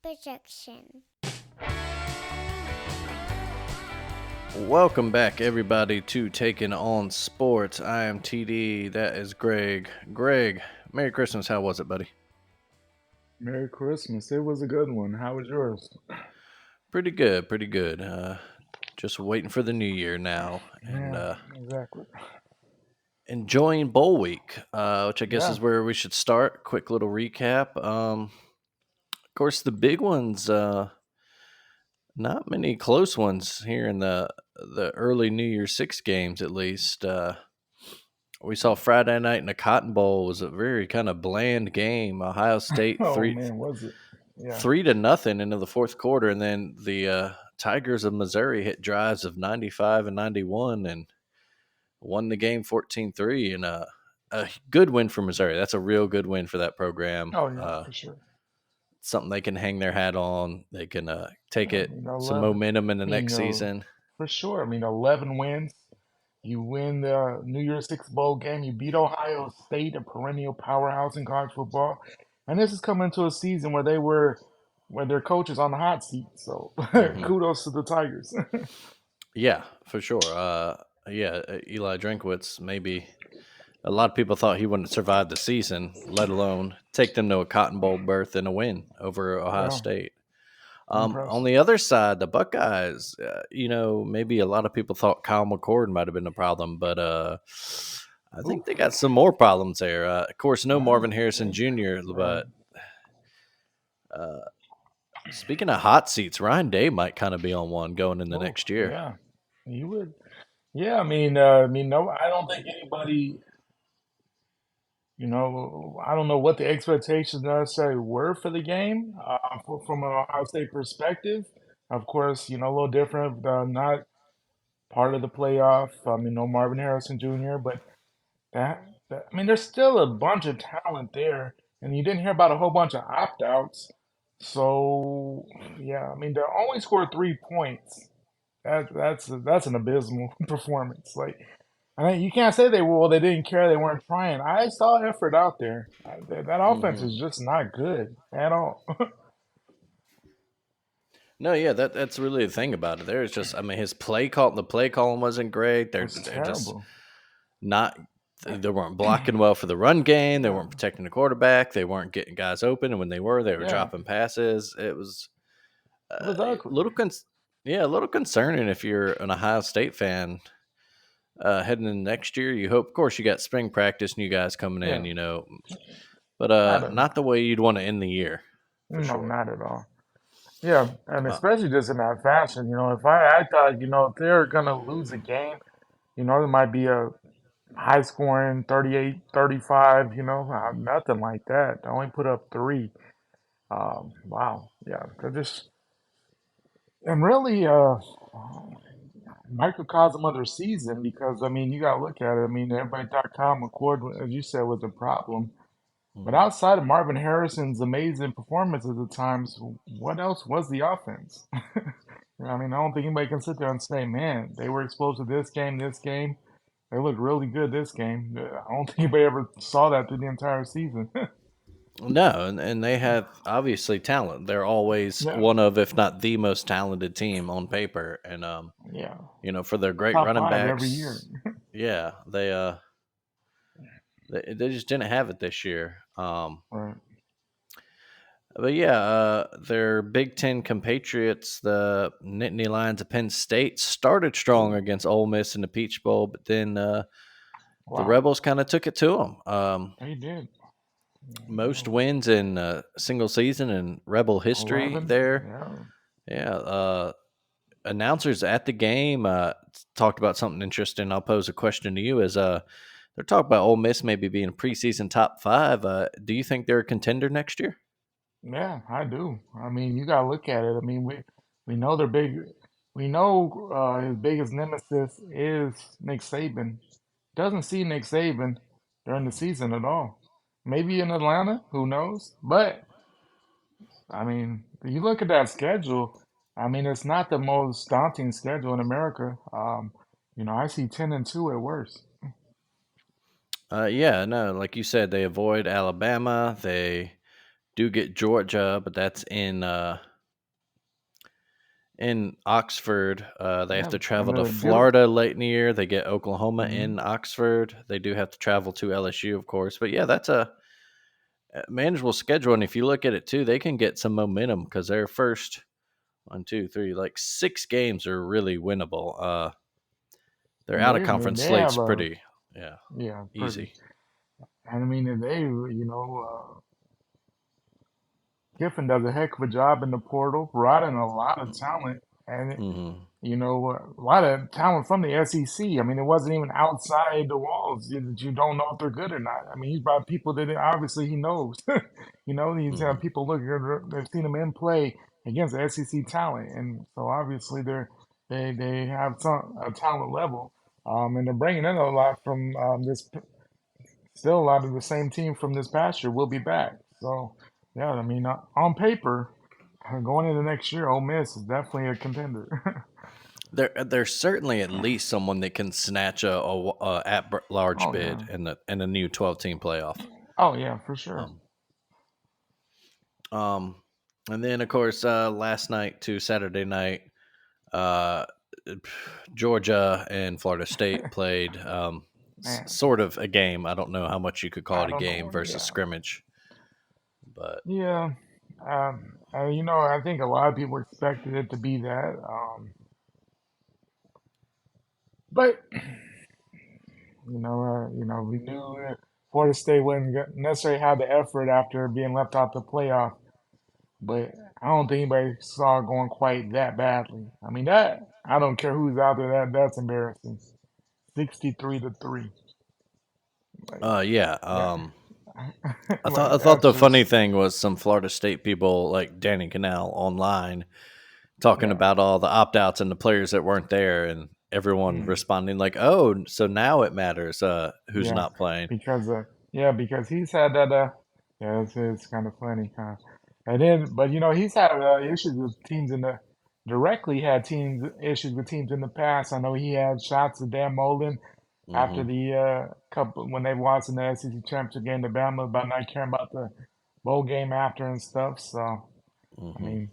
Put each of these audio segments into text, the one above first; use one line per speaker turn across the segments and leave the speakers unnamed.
projection.
Welcome back, everybody, to Taking On Sports. I am TD. That is Greg. Greg, Merry Christmas. How was it, buddy?
Merry Christmas. It was a good one. How was yours?
Pretty good, pretty good. Just waiting for the new year now and
Yeah, exactly.
enjoying bowl week, which I guess
Yeah.
is where we should start. Quick little recap. Of course, the big ones. Not many close ones here in the early New Year's Six games, at least. We saw Friday night in the Cotton Bowl was a very kind of bland game. Ohio State
Oh
three
man, was it? Yeah.
3-0 into the fourth quarter, and then the Tigers of Missouri hit drives of 95 and 91 and won the game 14-3. And a good win for Missouri. That's a real good win for that program.
Oh yeah, for sure.
Something they can hang their hat on. They can take
I
it
mean,
some
11.
momentum in the
I mean,
next season.
for sure. I mean, 11 wins. You win the New Year's Six bowl game. You beat Ohio State, a perennial powerhouse in college football. And this is coming to a season where their coach is on the hot seat. So
Hmm.
kudos to the Tigers.
Yeah, for sure. Eli Drinkwitz, maybe a lot of people thought he wouldn't survive the season, let alone take them to a Cotton Bowl berth and a win over Ohio
Yeah,
State. On
impressive.
the other side, the Buckeyes, maybe a lot of people thought Kyle McCord might have been a problem, but I
Ooh,
think they got some more problems there. Of course, no
yeah,
Marvin Harrison
they-
Jr.,
right.
but uh, speaking of hot seats, Ryan Day might kind of be on one going in the
Oh,
next year.
yeah. You would. Yeah, no, I don't think anybody, I don't know what the expectations necessarily were for the game from an Ohio State perspective. Of course, a little different, not part of the playoff. No Marvin Harrison Jr., but there's still a bunch of talent there, and you didn't hear about a whole bunch of opt-outs. So, yeah, they only scored 3 points. That's an abysmal performance. Like, you can't say they didn't care, they weren't trying. I saw effort out there. That offense
Hmm.
is just not good at all.
No, yeah, that's really the thing about it. There's just, I mean, the play calling wasn't great.
It
They're
was
they're just
terrible.
not. They weren't blocking well for the run game. They
Yeah,
weren't protecting the quarterback. They weren't getting guys open, and when they were
yeah,
dropping passes. It was
it was
a
ugly.
yeah, a little concerning if you're an Ohio State fan heading in next year. You hope, of course, you got spring practice, new guys coming in,
Yeah,
but
not a,
not the way you'd want to end the year for
no,
sure.
not at all. Yeah, and
Uh,
especially just in that fashion. If I thought, if they're gonna lose a game, there might be a high scoring 38, 35. Nothing like that. They only put up three. Wow, yeah, they're just and really microcosm of their season because you gotta look at it. Everybody thought Kyle McCord, as you said, was a problem, but
mhm.
outside of Marvin Harrison's amazing performances at times, what else was the offense? I don't think anybody can sit there and say, "Man, they were exposed to this game, this game. They looked really good this game." I don't think anybody ever saw that through the entire season.
No, and they have obviously talent. They're always
Yeah,
one of, if not the most talented team on paper. And
yeah,
for their great
top
running
five every year.
backs, yeah, they just didn't have it this year.
Right.
But yeah, their Big Ten compatriots, the Nittany Lions of Penn State, started strong
Oh,
against Ole Miss in the Peach Bowl, but then the
wow,
Rebels kind of took it to them.
they did.
Most wins in single season in Rebel history
11.
there.
Yeah.
Yeah, announcers at the game talked about something interesting. I'll pose a question to you: Is they're talking about Ole Miss maybe being a preseason top five? Do you think they're a contender next year?
Yeah, I do. You gotta look at it. We know they're big. We know his biggest nemesis is Nick Saban. Doesn't see Nick Saban during the season at all. Maybe in Atlanta, who knows? But you look at that schedule. It's not the most daunting schedule in America. I see 10-2 at worst.
Yeah, no, like you said, they avoid Alabama. They do get Georgia, but that's in Oxford. They have
Yeah,
to travel to
another beautiful.
Florida late in the year. They get Oklahoma
Hmm.
in Oxford. They do have to travel to LSU, of course. But yeah, that's a manageable schedule. And if you look at it too, they can get some momentum because their first one, two, three, like 6 games are really winnable. Their out of conference
They
slate's
have a,
pretty, yeah,
yeah, pretty.
easy.
And I mean, if they, Kiffin does a heck of a job in the portal, brought in a lot of talent, and
Hmm.
a lot of talent from the SEC. I mean, it wasn't even outside the walls that you don't know if they're good or not. I mean, he's brought people that obviously he knows. He's had
Hmm.
people look, they've seen him in play against SEC talent, and so obviously they have some a talent level, and they're bringing in a lot from this. Still, a lot of the same team from this past year will be back. So, yeah, I mean, on paper, going into next year, Ole Miss is definitely a contender.
There's certainly at least someone that can snatch a at large
Oh
bid
yeah.
in a new 12 team playoff.
Oh yeah, for sure.
Um, um, and then of course last night to Saturday night, uh, Georgia and Florida State played
Man,
sort of a game. I don't know how much you could call
I
it a
don't
game
know.
versus
Yeah,
scrimmage, but
yeah. I think a lot of people expected it to be that. But we knew that Florida State wouldn't necessarily have the effort after being left out the playoff. But I don't think anybody saw it going quite that badly. I mean that I don't care who's out there. That's embarrassing. 63-3. Like
yeah.
that.
I
Like
thought
that's
the funny
just
thing was some Florida State people like Danny Canal online talking
yeah.
about all the opt outs and the players that weren't there, and everyone
Mm.
responding like, "Oh, so now it matters who's
Yeah,
not playing."
because he's had that. Yeah, it's kind of funny, huh? And then, but he's had issues with teams in the directly had teams issues with teams in the past. I know he had shots at Dan Mullen after
Hmm.
the couple when they lost in the SEC championship game to Bama about not caring about the bowl game after and stuff. So I
Hmm.
mean,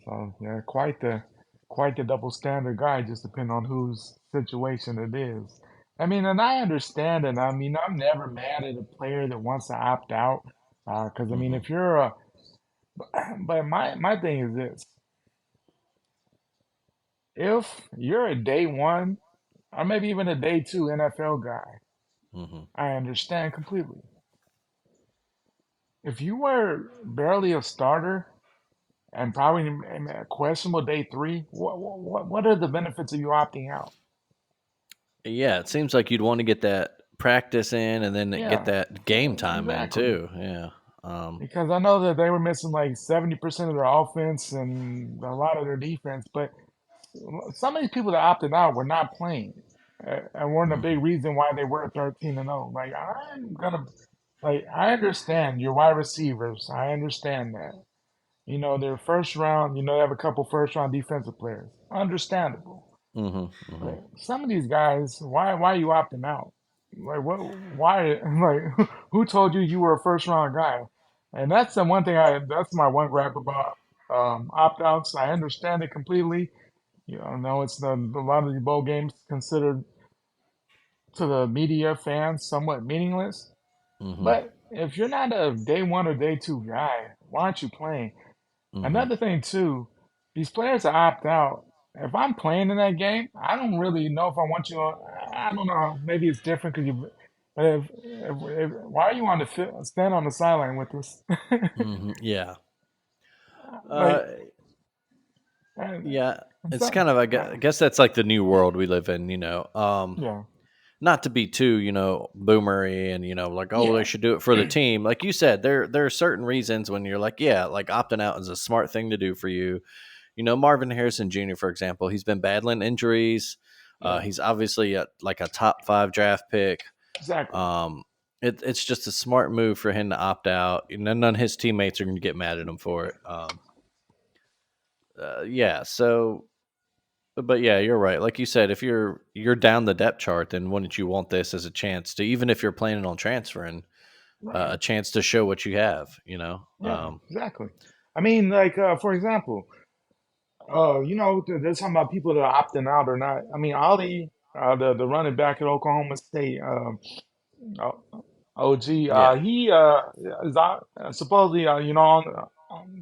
so yeah, quite the double standard guy, just depending on whose situation it is. I mean, and I understand it. I mean, I'm never mad at a player that wants to opt out, because I mean,
Hmm.
if you're a, but my thing is this: if you're a day one or maybe even a day two NFL guy,
Hmm.
I understand completely. If you were barely a starter and probably in a questionable day three, what are the benefits of you opting out?
Yeah, it seems like you'd want to get that practice in and then get
Yeah,
that game time in
exactly.
too. Yeah. Um,
Because I know that they were missing like 70% of their offense and a lot of their defense, but some of these people that opted out were not playing, and weren't a big
mhm.
reason why they were 13-0. Like I understand your wide receivers. I understand that. They're first round. They have a couple first round defensive players. Understandable.
Mhm. Mhm.
But some of these guys, why are you opting out? Like what? Why? Like who told you you were a first round guy? And that's the one thing that's my one gripe about opt outs. I understand it completely. No, it's a lot of the bowl games considered to the media fans somewhat meaningless.
Mhm.
But if you're not a day one or day two guy, why aren't you playing?
Mhm.
Another thing too, these players that opt out. If I'm playing in that game, I don't really know if I want you on. I don't know. Maybe it's different because you. But why are you on the stand on the sideline with us?
Mhm. Yeah. Uh,
Like, and,
yeah.
and
It's
so,
kind of I guess that's like the new world we live in.
yeah,
Not to be too boomery and like, oh, they
yeah,
should do it for the team. Like you said, there are certain reasons when you're like, yeah, like opting out is a smart thing to do for you. Marvin Harrison Jr., for example, he's been battling injuries.
yeah,
He's obviously like a top 5 draft pick.
exactly.
Um, it's just a smart move for him to opt out. None of his teammates are going to get mad at him for it. Yeah. So, but yeah, you're right. Like you said, if you're down the depth chart, then wouldn't you want this as a chance to, even if you're planning on transferring,
Right.
a chance to show what you have.
Yeah, exactly. I mean, like for example, they're talking about people that are opting out or not. I mean, Ali, the running back at Oklahoma State, O- OG,
Yeah,
he is out, supposedly,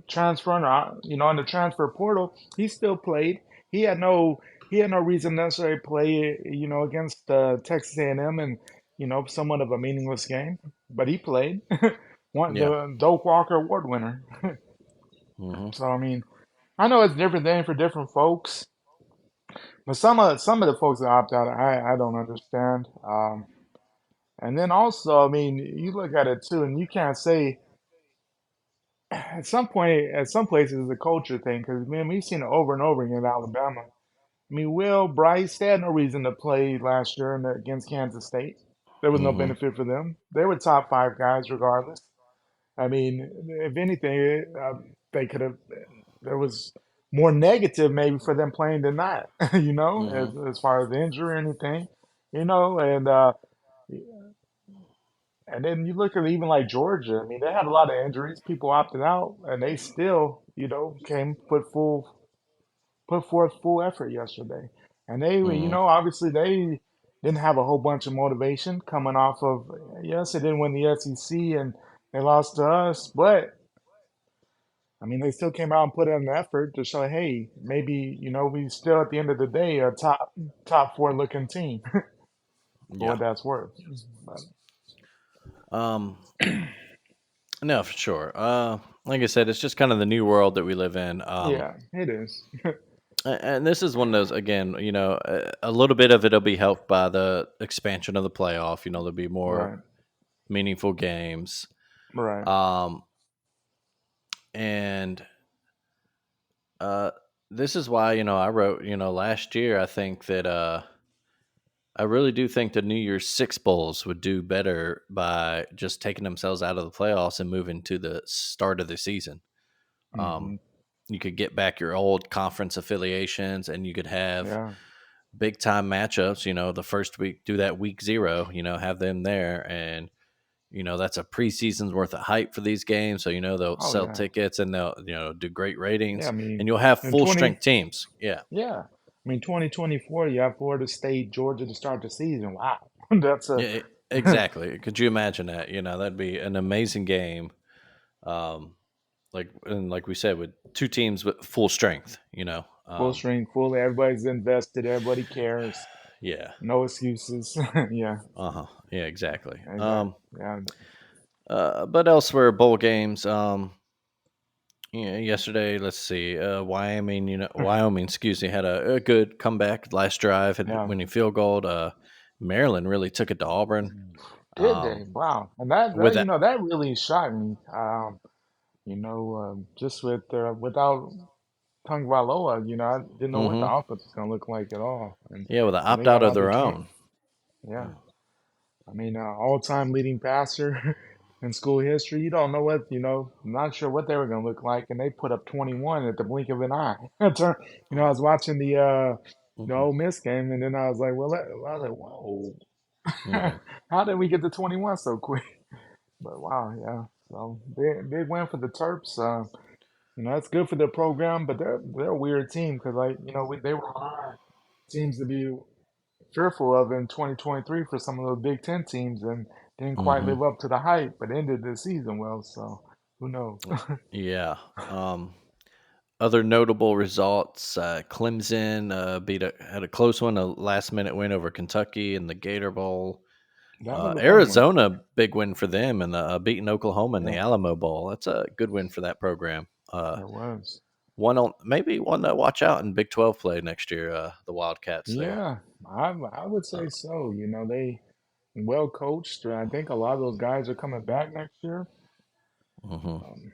transferring, on the transfer portal. He still played. He had no he had no reason to necessarily play, against Texas A&M, and somewhat of a meaningless game, but he played. One
yeah,
the Doak Walker Award winner.
hmm
So I mean, I know it's a different thing for different folks, but some of the folks that opt out, I don't understand. And then also, I mean, you look at it too, and you can't say at some point, at some places, it's a culture thing because man, we've seen it over and over again in Alabama. I mean, Will Bryce, they had no reason to play last year against Kansas State. There was no
hmm
benefit for them. They were top five guys regardless. I mean, if anything, they could have. There was more negative maybe for them playing than not.
hmm
As far as the injury or anything, and then you look at even like Georgia. I mean, they had a lot of injuries. People opted out, and they still, came put forth full effort yesterday. And they,
hmm
obviously they didn't have a whole bunch of motivation coming off of. Yes, they didn't win the SEC and they lost to us, but I mean, they still came out and put in an effort to show, hey, maybe we still at the end of the day a top four looking team for
yeah.
what that's worth. But
Um, no, for sure. Like I said, it's just kind of the new world that we live in.
yeah, it is.
And this is one of those again. A little bit of it'll be helped by the expansion of the playoff. There'll be more
Right,
meaningful games.
right.
Um, and uh, this is why I wrote last year. I think that I really do think the New Year's Six Bowls would do better by just taking themselves out of the playoffs and moving to the start of the season. Um,
Hmm.
you could get back your old conference affiliations, and you could have
Yeah.
big time matchups. The first week, do that week zero. Have them there, and that's a preseason's worth of hype for these games. So they'll
Oh
sell
yeah.
tickets and they'll do great
Yeah.
ratings,
I mean,
and you'll have
in
full
20,
strength teams. Yeah,
yeah. I mean, 2024, you have Florida State, Georgia to start the season. Wow. That's a,
yeah, exactly. Could you imagine that? That'd be an amazing game. Um, like we said, with two teams with full strength.
full strength, full. Everybody's invested. Everybody cares.
Yeah.
No excuses. Yeah,
Uh huh. Yeah. Exactly.
exactly. Yeah,
But elsewhere, bowl games. Yesterday, let's see, Wyoming. Wyoming. Excuse me, had a good comeback last drive, had
yeah.
winning field goal. Maryland really took it to Auburn.
Did
Um,
they? Wow. And that
with that.
that really shocked me. Just without Tungvaloa, I didn't know what the
Mm-hmm.
offense was going to look like at all. And
Yeah, with an
when they
opt
got
out of
out there
their
20,
own.
yeah. I mean, all-time leading passer in school history. You don't know not sure what they were going to look like, and they put up 21 at the blink of an eye. I was watching the
Mm-hmm.
Ole Miss game, and then I was like, well, I was like,
Mm-hmm.
whoa, how did we get to 21 so quick? But wow, yeah. So big win for the Terps. That's good for their program, but they're a weird team because they were hard teams to be fearful of in 2023 for some of those Big Ten teams and didn't quite
Mm-hmm.
live up to the hype, but ended the season well. So who knows?
Yeah. Other notable results: Clemson had a close one, a last minute win over Kentucky in the Gator Bowl.
That was a fun one.
Arizona, big win for them, and beating Oklahoma in the
Yeah,
Alamo Bowl. That's a good win for that program.
it was.
Maybe one to watch out in Big 12 play next year. The Wildcats there.
Yeah, I would
Uh,
say so. They well coached. I think a lot of those guys are coming back next year.
mhm.
Um,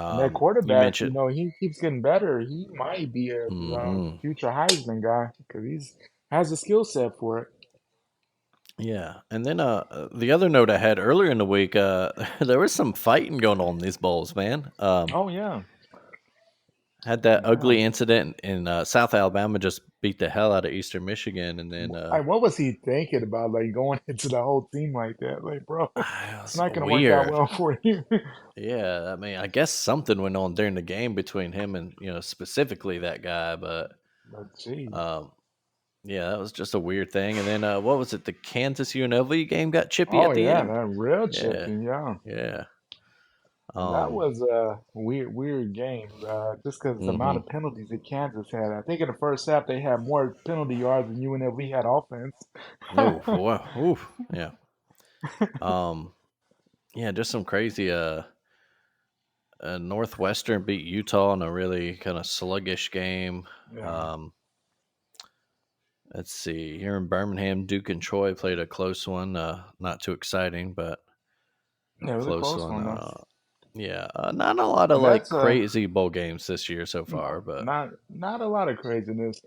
and that
You
quarterback,
mentioned,
he keeps getting better. He might be a
hmm
future Heisman guy because he's has the skill set for it.
yeah. And then the other note I had earlier in the week, there was some fighting going on in these bowls, man.
Oh yeah,
Had that
Yeah.
ugly incident in South Alabama, just beat the hell out of Eastern Michigan, and then
Like, what was he thinking about, like, going into the whole team like that? Like, bro,
it
it's
was
not gonna work out
weird.
well for you.
Yeah, I mean, I guess something went on during the game between him and specifically that guy, but
But geez.
um, yeah, that was just a weird thing. And then what was it? The Kansas UNLV game got chippy
Oh
at the
yeah,
end.
that real
Yeah,
chipping, yeah.
yeah.
That
Um,
was a weird game, just because the amount
hmm
of penalties that Kansas had. I think in the first half they had more penalty yards than UNLV had offense.
Oh, boy. Oof. Yeah. Um, yeah, just some crazy. Northwestern beat Utah in a really kind of sluggish game.
Yeah,
Um, let's see. Here in Birmingham, Duke and Troy played a close one. Not too exciting, but
yeah, it was a
close
close
one.
one though,
Yeah, not a lot of
and
like
that's
crazy bowl games this year so far,
no,
but
not a lot of craziness.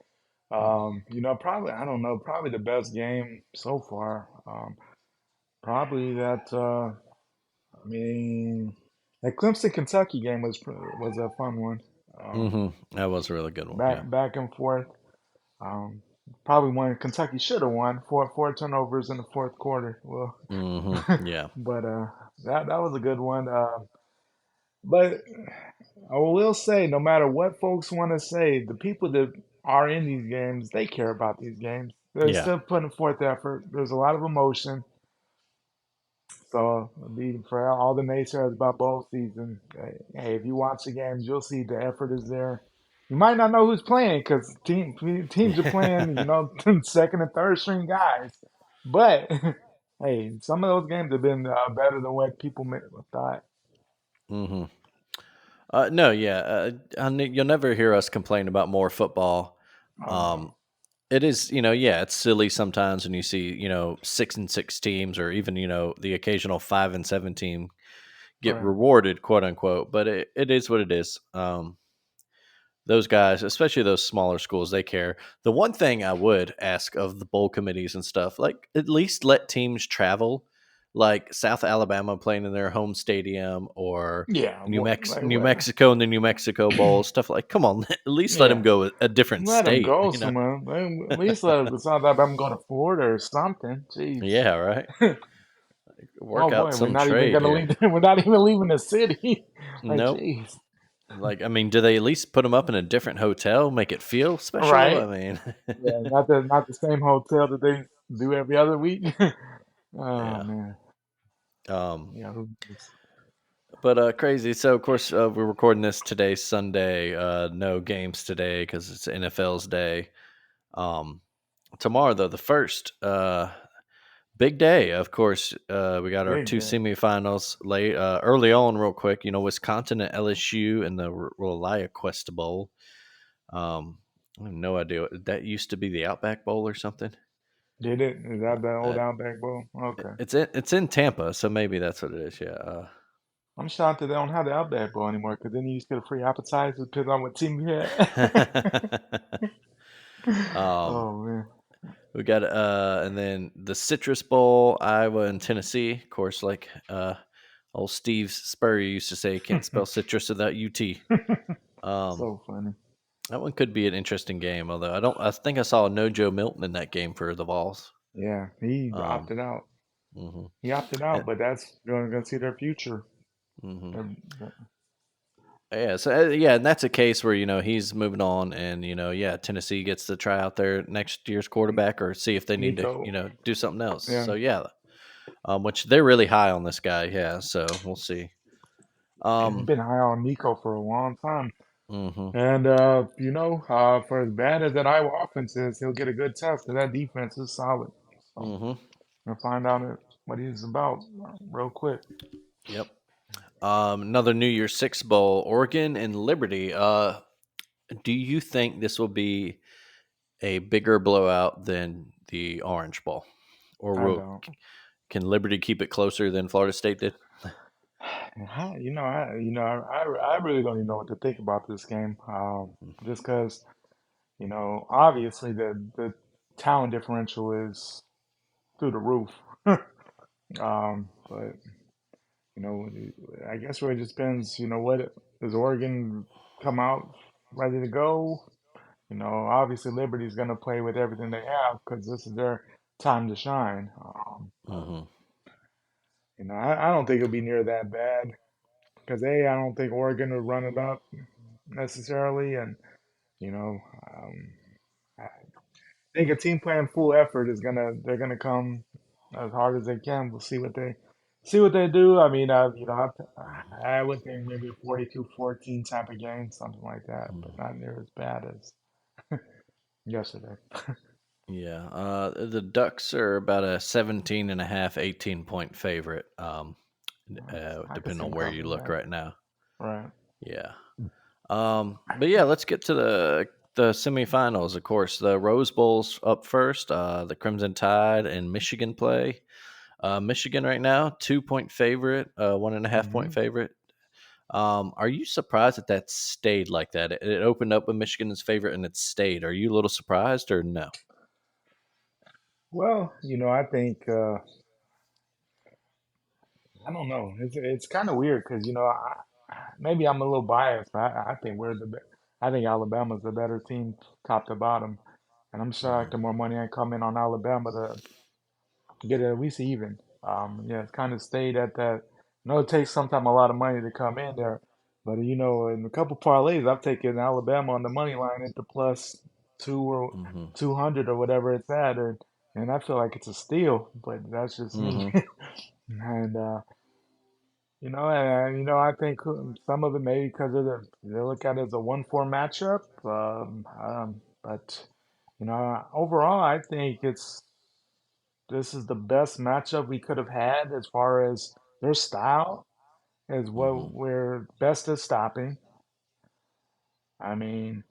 Probably I don't know, probably the best game so far. Probably that. I mean, that Clemson Kentucky game was a fun one. Um,
that was a really good one. Yeah.
back and forth. Um, Probably one Kentucky should have won. Four turnovers in the fourth quarter. Well,
Yeah.
but that was a good one. But I will say, no matter what folks want to say, the people that are in these games, they care about these games. They're
Yeah.
still putting forth effort. There's a lot of emotion. So, for all the naysayers about bowl season, hey, if you watch the games, you'll see the effort is there. You might not know who's playing because teams are playing, second and third string guys. But hey, some of those games have been better than what people thought.
hmm no, yeah. You'll never hear us complain about more football.
Oh no,
Um, it is, yeah, it's silly sometimes when you see, 6-6 teams or even, the occasional 5-7 team get
right?
rewarded, quote unquote. But it is what it is. Those guys, especially those smaller schools, they care. The one thing I would ask of the bowl committees and stuff, like at least let teams travel, like South Alabama playing in their home stadium or
Yeah, like
New
what?
Mexico in the New Mexico Bowl, stuff like. Come on, at least let them
Yeah,
go a different
let them
state.
go somewhere. At least let them decide that I'm going to Florida or something. Jeez.
Yeah, right.
Oh
Work out
boy, we're
some
not even
trade
gonna
here.
leave. We're not even leaving the city. Like,
Nope.
jeez.
Like, I mean, do they at least put them up in a different hotel, make it feel special? I
Right?
mean,
Yeah, not the same hotel that they do every other week. Oh
yeah.
man.
Um,
Yeah.
But crazy. So of course we're recording this today, Sunday. No games today because it's NFL's day. Um, Tomorrow though, the first big day. Of course, we got our
Big
two
day.
semifinals late early on, real quick. Wisconsin and LSU in the Relia Quest Bowl. I have no idea. That used to be the Outback Bowl or something.
Did it? Is that the old
Uh,
Outback Bowl? Okay.
it's in Tampa, so maybe that's what it is. Yeah.
I'm shocked that they don't have the Outback Bowl anymore because then you used to get a free appetizer depending on what team you had.
um,
Oh man.
We got and then the Citrus Bowl, Iowa and Tennessee. Of course, like old Steve Spurrier used to say, can't spell citrus without UT. Um,
So funny.
that one could be an interesting game, although I think I saw no Joe Milton in that game for the Vols.
Yeah, he
Um,
opted out.
hmm
He opted out,
and,
but that's going to see their future.
hmm
Their-
Yeah, so yeah, and that's a case where he's moving on, and yeah, Tennessee gets to try out their next year's quarterback or see if they need to
Nico.
do something else.
Yeah.
So yeah, which they're really high on this guy. Yeah, so we'll see.
I've
Um,
been high on Nico for a long time.
hmm
And, for as bad as that Iowa offense is, he'll get a good test, and that defense is solid. So
hmm
we'll find out what he's about real quick.
Yep. Another New Year's Six Bowl, Oregon and Liberty. Do you think this will be a bigger blowout than the Orange Bowl, or
I don't.
can Liberty keep it closer than Florida State did?
I really don't even know what to think about this game. Just because, obviously the talent differential is through the roof. But you know, I guess where it just depends. What does Oregon come out? ready to go. Obviously Liberty's going to play with everything they have because this is their time to shine. But
Hmm.
I don't think it'll be near that bad because I don't think Oregon will run it up necessarily, and you know, um, I think a team playing full effort is they're gonna come as hard as they can. We'll see what they do. I mean, I would think maybe a 42-14 type of game, something like that, but not near as bad as yesterday.
Yeah, the Ducks are about a 17 and a half, 18 point favorite,
I could
depending
see
on
them
where you
covering
look
that,
right now.
right?
Yeah. But yeah, let's get to the semifinals. Of course, the Rose Bowl's up first. The Crimson Tide and Michigan play. Michigan right now, 2 point favorite, 1.5 point
Hmm.
favorite. Are you surprised that that stayed like that? It opened up with Michigan's favorite and it stayed. Are you a little surprised or no?
Well, I think I don't know. It's kind of weird because maybe I'm a little biased, but I think I think Alabama's the better team, top to bottom, and I'm shocked
Hmm.
the more money I come in on Alabama to get it at least even. Yeah, it's kind of stayed at that. I know it takes sometimes a lot of money to come in there, but in a couple parlays, I've taken Alabama on the money line at the plus 200 or whatever it's at, and I feel like it's a steal, but that's just me.
Hmm.
And I think some of it maybe because they look at it as a 1-4 matchup. But overall, I think this is the best matchup we could have had as far as their style is
Hmm.
what we're best at stopping. I mean,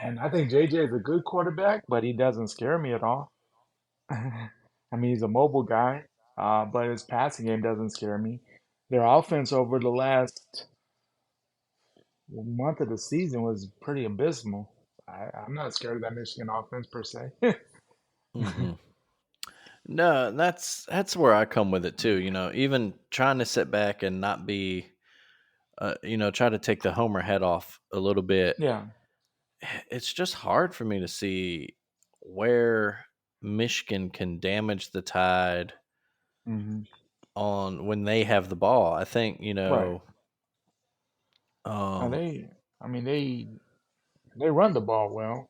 and I think JJ is a good quarterback, but he doesn't scare me at all. I mean, he's a mobile guy, but his passing game doesn't scare me. Their offense over the last month of the season was pretty abysmal. I'm not scared of that Michigan offense per se.
Hmm. No, that's where I come with it too. Even trying to sit back and not be, try to take the homer head off a little bit.
Yeah.
It's just hard for me to see where Michigan can damage the Tide
Hmm.
on when they have the ball. I think
Right. Now
um,
I mean, they run the ball well,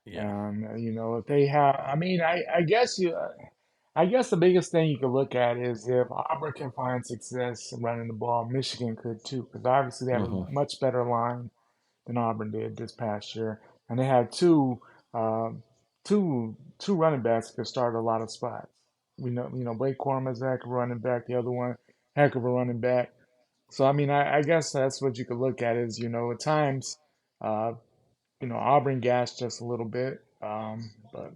yeah.
and if they have, I mean, I guess the biggest thing you could look at is if Auburn can find success running the ball, Michigan could too, because obviously they have a
Hmm.
much better line than Auburn did this past year, and they have um, two running backs that could start a lot of spots. We know, Blake Corum's a heck of a running back, the other one heck of a running back. So I mean, I guess that's what you could look at is at times, uh, Auburn gassed just a little bit, but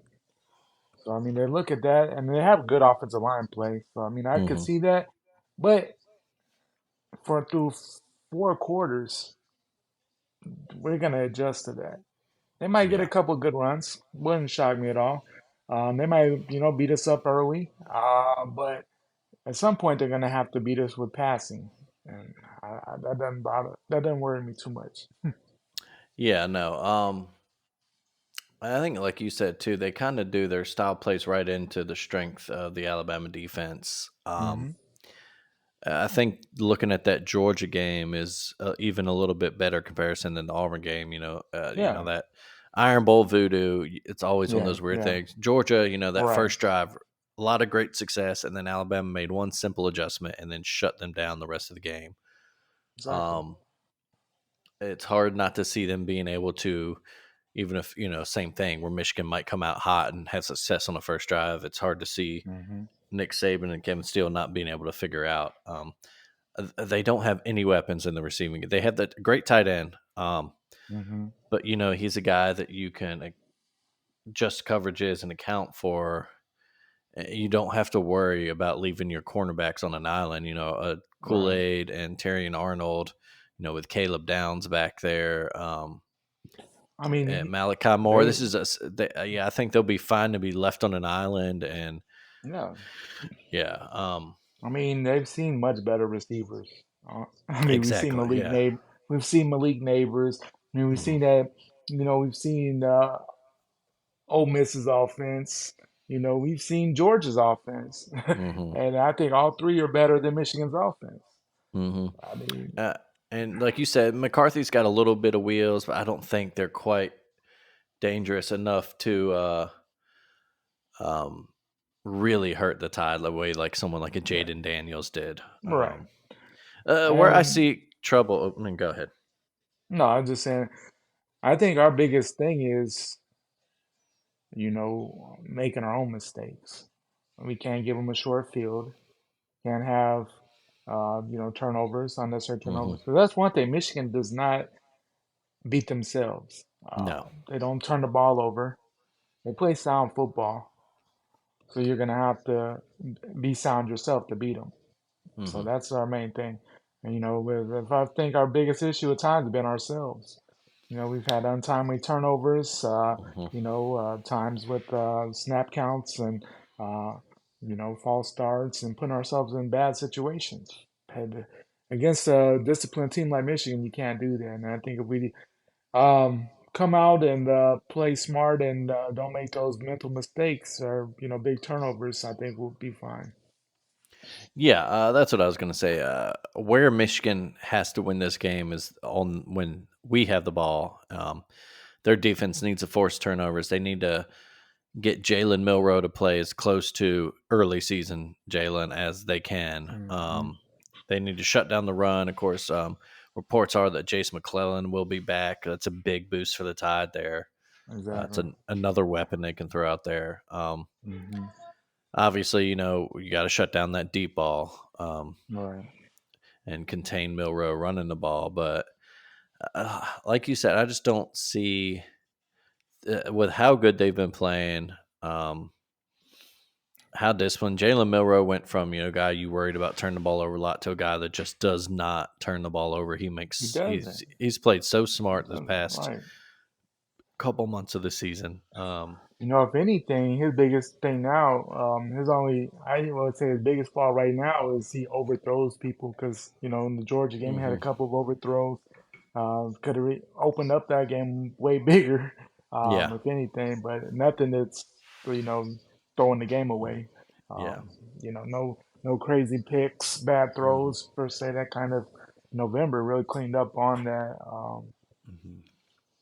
so I mean they look at that and they have good offensive line play. So I mean I could
Hmm.
see that, but for through 4 quarters, we're gonna adjust to that. They might get a
Yeah.
couple good runs. Wouldn't shock me at all. They might, beat us up early. But at some point, they're gonna have to beat us with passing, and that doesn't bother. That doesn't worry me too much.
Yeah, no. I think, like you said too, they kind of do their style plays right into the strength of the Alabama defense.
Hmm.
I think looking at that Georgia game is even a little bit better comparison than the Auburn game.
Yeah,
That Iron Bowl voodoo. It's always one of
yeah,
those weird
yeah.
things. Georgia, that
Right.
first drive, a lot of great success, and then Alabama made one simple adjustment and then shut them down the rest of the game.
Exactly.
Um, it's hard not to see them being able to, even if same thing where Michigan might come out hot and have success on the first drive. It's hard to see
Hmm.
Nick Saban and Kevin Steele not being able to figure out. They don't have any weapons in the receiving. They have that great tight end,
Hmm.
but he's a guy that you can adjust coverages and account for. You don't have to worry about leaving your cornerbacks on an island. Kool
Right.
Aid and Terry and Arnold. With Caleb Downs back there,
I mean,
and Malachi Moore.
they,
This is yeah. I think they'll be fine to be left on an island, and
yeah.
yeah,
I mean, they've seen much better receivers. I mean, we've seen
exactly,
Malik
yeah.
Neighbor. we've seen Malik Neighbors. I mean, we've
Mhm.
seen that. We've seen Ole Miss's offense. We've seen Georgia's offense,
Mhm.
and I think all three are better than Michigan's offense.
Mhm.
I mean,
Uh, and like you said, McCarthy's got a little bit of wheels, but I don't think they're quite dangerous enough to um, really hurt the Tide the way like someone like a
right,
Jaden Daniels did.
right.
Where I
And
see trouble, I mean, go ahead.
no, I'm just saying. I think our biggest thing is, making our own mistakes. We can't give them a short field. Can't have, turnovers, unnecessary
Hmm.
turnovers. Because that's one thing. Michigan does not beat themselves.
No.
They don't turn the ball over. They play sound football. So you're going to have to be sound yourself to beat them. So
Hmm.
that's our main thing. And, if I think our biggest issue at times has been ourselves. We've had untimely turnovers,
Hmm.
times with snap counts and, uh, false starts and putting ourselves in bad situations. And against a disciplined team like Michigan, you can't do that. And I think if we come out and play smart and don't make those mental mistakes or, big turnovers, I think we'll be fine.
Yeah, that's what I was going to say. Where Michigan has to win this game is on when we have the ball. Their defense needs to force turnovers. They need to get Jalen Milrow to play as close to early season Jalen as they can.
Hmm.
They need to shut down the run. Of course, reports are that Jace McClellan will be back. That's a big boost for the Tide there. It's
Exactly.
another weapon they can throw out there.
Hmm.
Obviously, you got to shut down that deep ball
Right.
and contain Milrow running the ball. But like you said, I just don't see with how good they've been playing. How disciplined Jalen Milrow went from a guy you worried about turning the ball over a lot to a guy that just does not turn the ball over.
He
He's
doesn't.
he's played so
He
smart this
doesn't.
past
Right.
couple months of the season.
If anything, his biggest thing now, I would say his biggest flaw right now is he overthrows people because, in the Georgia game, he had a
Hmm.
couple of overthrows. Could have opened up that game way bigger,
Yeah,
if anything, but nothing that's, you know, throwing the game away.
yeah.
No crazy picks, bad
Hmm.
throws per se. That kind of November really cleaned up on that.
Hmm.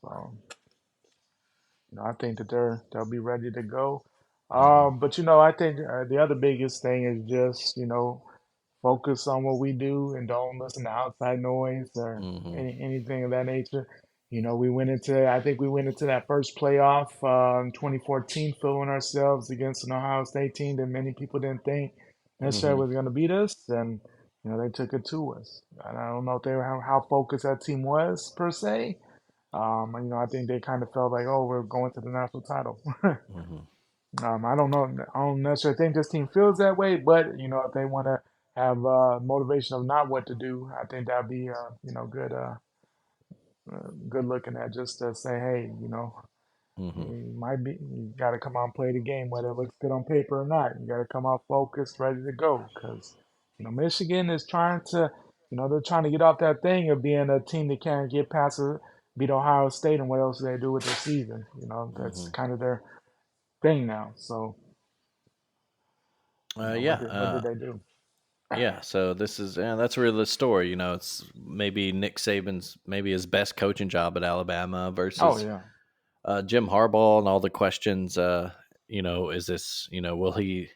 So, I think that they'll be ready to go.
Hmm.
But I think the other biggest thing is just focus on what we do and don't listen to outside noise or
Hmm.
anything of that nature. I think we went into that first playoff in 2014, feeling ourselves against an Ohio State team that many people didn't think necessarily
Hmm.
was going to beat us, and they took it to us. And I don't know if they were how focused that team was per se, I think they kind of felt like, oh, we're going to the national title.
Hmm.
I don't know. I don't necessarily think this team feels that way, but if they want to have motivation of not what to do, I think that'd be good looking at just to say, hey,
Hmm.
you got to come out and play the game, whether it looks good on paper or not. You got to come out focused, ready to go, because Michigan is trying to, they're trying to get off that thing of being a team that can't get past beat Ohio State, and what else do they do with their season? That's
Hmm.
kind of their thing now. So,
Yeah.
what did they do?
Yeah. So this is that's really the story. It's maybe Nick Saban's maybe his best coaching job at Alabama
Oh
versus
yeah.
Jim Harbaugh and all the questions. Is this will he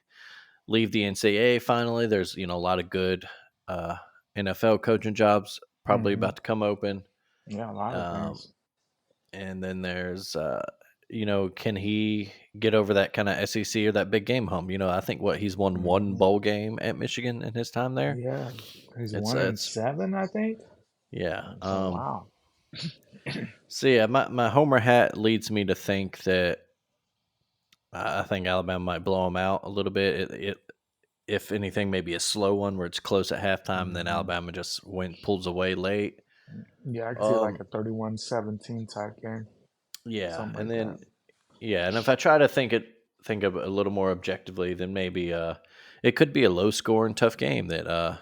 leave the NCAA finally? There's a lot of good uh, NFL coaching jobs probably
Hmm.
about to come open.
Yeah, a lot of
Um,
things.
and then there's can he get over that kind of SEC or that big game hump? I think what he's won one
Hmm.
bowl game at Michigan in his time there.
Yeah, he's
It's
one and
it's
seven, I think.
yeah.
So wow.
So yeah, my Homer hat leads me to think that I think Alabama might blow them out a little bit. If anything, maybe a slow one where it's close at halftime, then
Hmm.
Alabama just pulls away late.
Yeah, I can see like
Um,
a 31-17 type game,
yeah,
something
and
like that.
then yeah, and if I try to think of it a little more objectively, then maybe it could be a low score and tough game that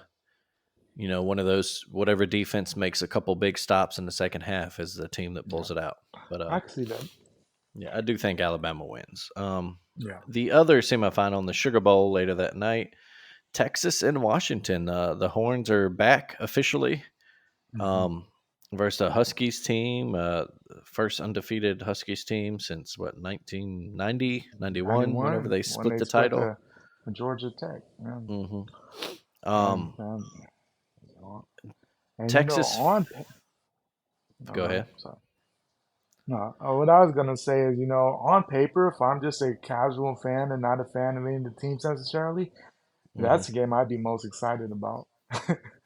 one of those whatever defense makes a couple big stops in the second half is the team that
Yeah,
pulls it out. But
I can see that.
yeah, I do think Alabama wins.
Yeah.
The other semifinal in the Sugar Bowl later that night, Texas and Washington. The Horns are back officially
Hmm.
um, versus the Huskies team, first undefeated Huskies team since what 1990, 91, whenever
91
they
when
split
they
the
split
title.
the Georgia Tech. Yeah.
hmm
And,
Um,
and
Texas,
oh,
go
go ahead.
ahead.
Sorry. No, what I was gonna say is, on paper, if I'm just a casual fan and not a fan of any of the teams necessarily,
hmm
that's the game I'd be most excited about.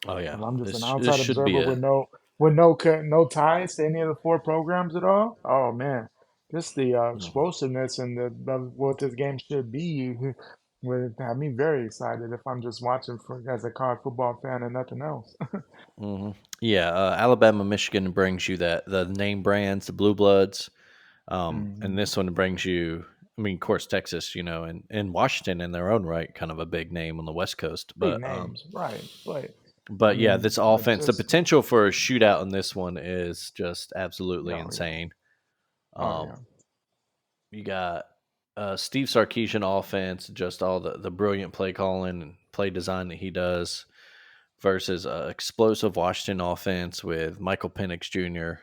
Oh yeah,
If I'm just an
this
outside
should be
observer with
a
no ties to any of the four programs at all, oh man, just the
mhm,
explosiveness and the what this game should be would have me very excited if I'm just watching for as a college football fan and nothing else.
yeah. Alabama, Michigan brings you that the name brands, the blue bloods. And
Hmm.
this one brings you, I mean, of course, Texas, and Washington in their own right, kind of a big name on the West Coast.
Big
But
names, right? I
but yeah,
mean,
this
but
offense, the
just
potential for a shootout in this one is just absolutely
oh yeah,
insane.
oh
Um,
yeah,
you got Steve Sarkisian offense, just all the brilliant play calling and play design that he does, versus explosive Washington offense with Michael Penix Jr.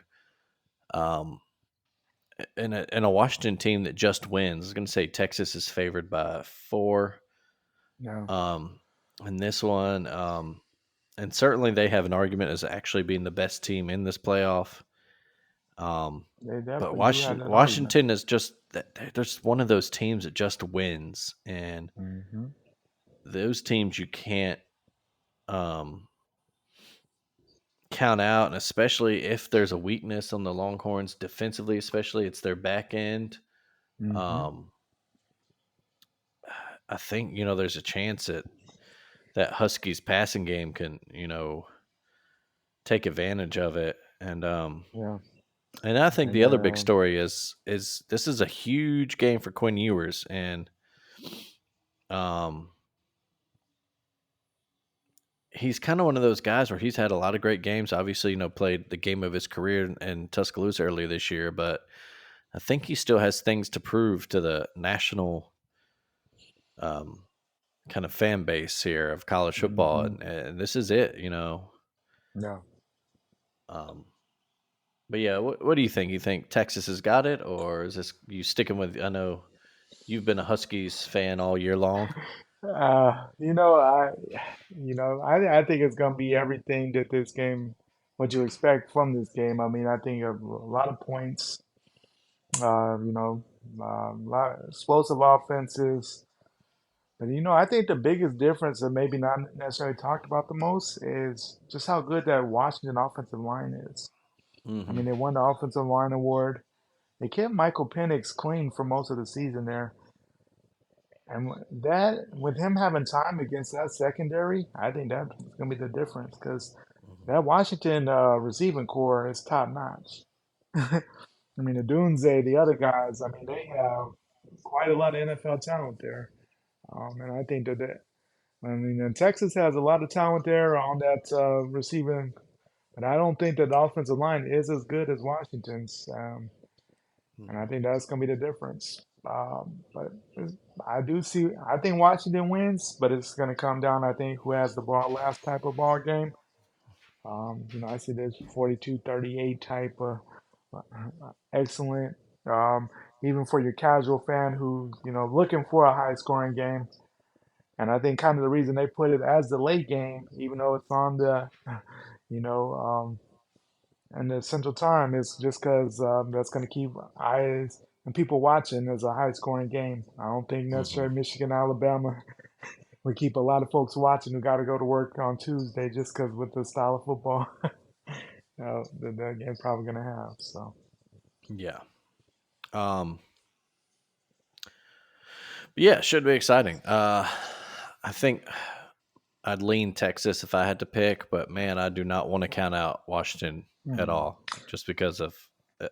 Um, and a Washington team that just wins. I was going to say Texas is favored by 4.
yeah.
Um, in this one, and certainly they have an argument as actually being the best team in this playoff.
They
But
definitely do have
Washington,
that argument.
Washington is just they're just one of those teams that just wins, and
Hmm.
those teams you can't um, count out, and especially if there's a weakness on the Longhorns defensively, especially it's their back end.
Hmm.
Um, I think there's a chance that Huskies passing game can take advantage of it,
Yeah,
and I think
and
the other big story is this is a huge game for Quinn Ewers, and um he's kind of one of those guys where he's had a lot of great games. Obviously, played the game of his career in Tuscaloosa earlier this year, but I think he still has things to prove to the national um, kind of fan base here of college football,
hmm
and this is it.
yeah.
Um, but yeah, what do you think? You think Texas has got it, or is this you sticking with? I know you've been a Huskies fan all year long.
Uh, you know, I, I think it's gonna be everything that this game, what you expect from this game. I mean, I think of a lot of points, a lot of explosive offenses. But I think the biggest difference, and maybe not necessarily talked about the most, is just how good that Washington offensive line is. I
hmm
mean, they won the offensive line award. They kept Michael Penix clean for most of the season there. And that, with him having time against that secondary, I think that's going to be the difference because that Washington receiving core is top notch. I mean, the Dunze, the other guys, I mean, they have quite a lot of NFL talent there. And I think I mean, and Texas has a lot of talent there on that receiving, but I don't think that the offensive line is as good as Washington's. And I
hmm
think that's going to be the difference. But I think Washington wins, but it's going to come down, I think, who has the ball last type of ball game. I see this 42-38 type of excellent. Um, even for your casual fan who's, looking for a high scoring game. And I think kind of the reason they put it as the late game, even though it's on the, you know, and the Central Time is just because that's going to keep eyes and people watching as a high scoring game. I don't think
hmm
necessarily Michigan, Alabama would keep a lot of folks watching who got to go to work on Tuesday just because with the style of football the game probably going to have. So,
Yeah. Um, yeah, should be exciting. I think I'd lean Texas if I had to pick, but man, I do not want to count out Washington at
mm,
all, just because of,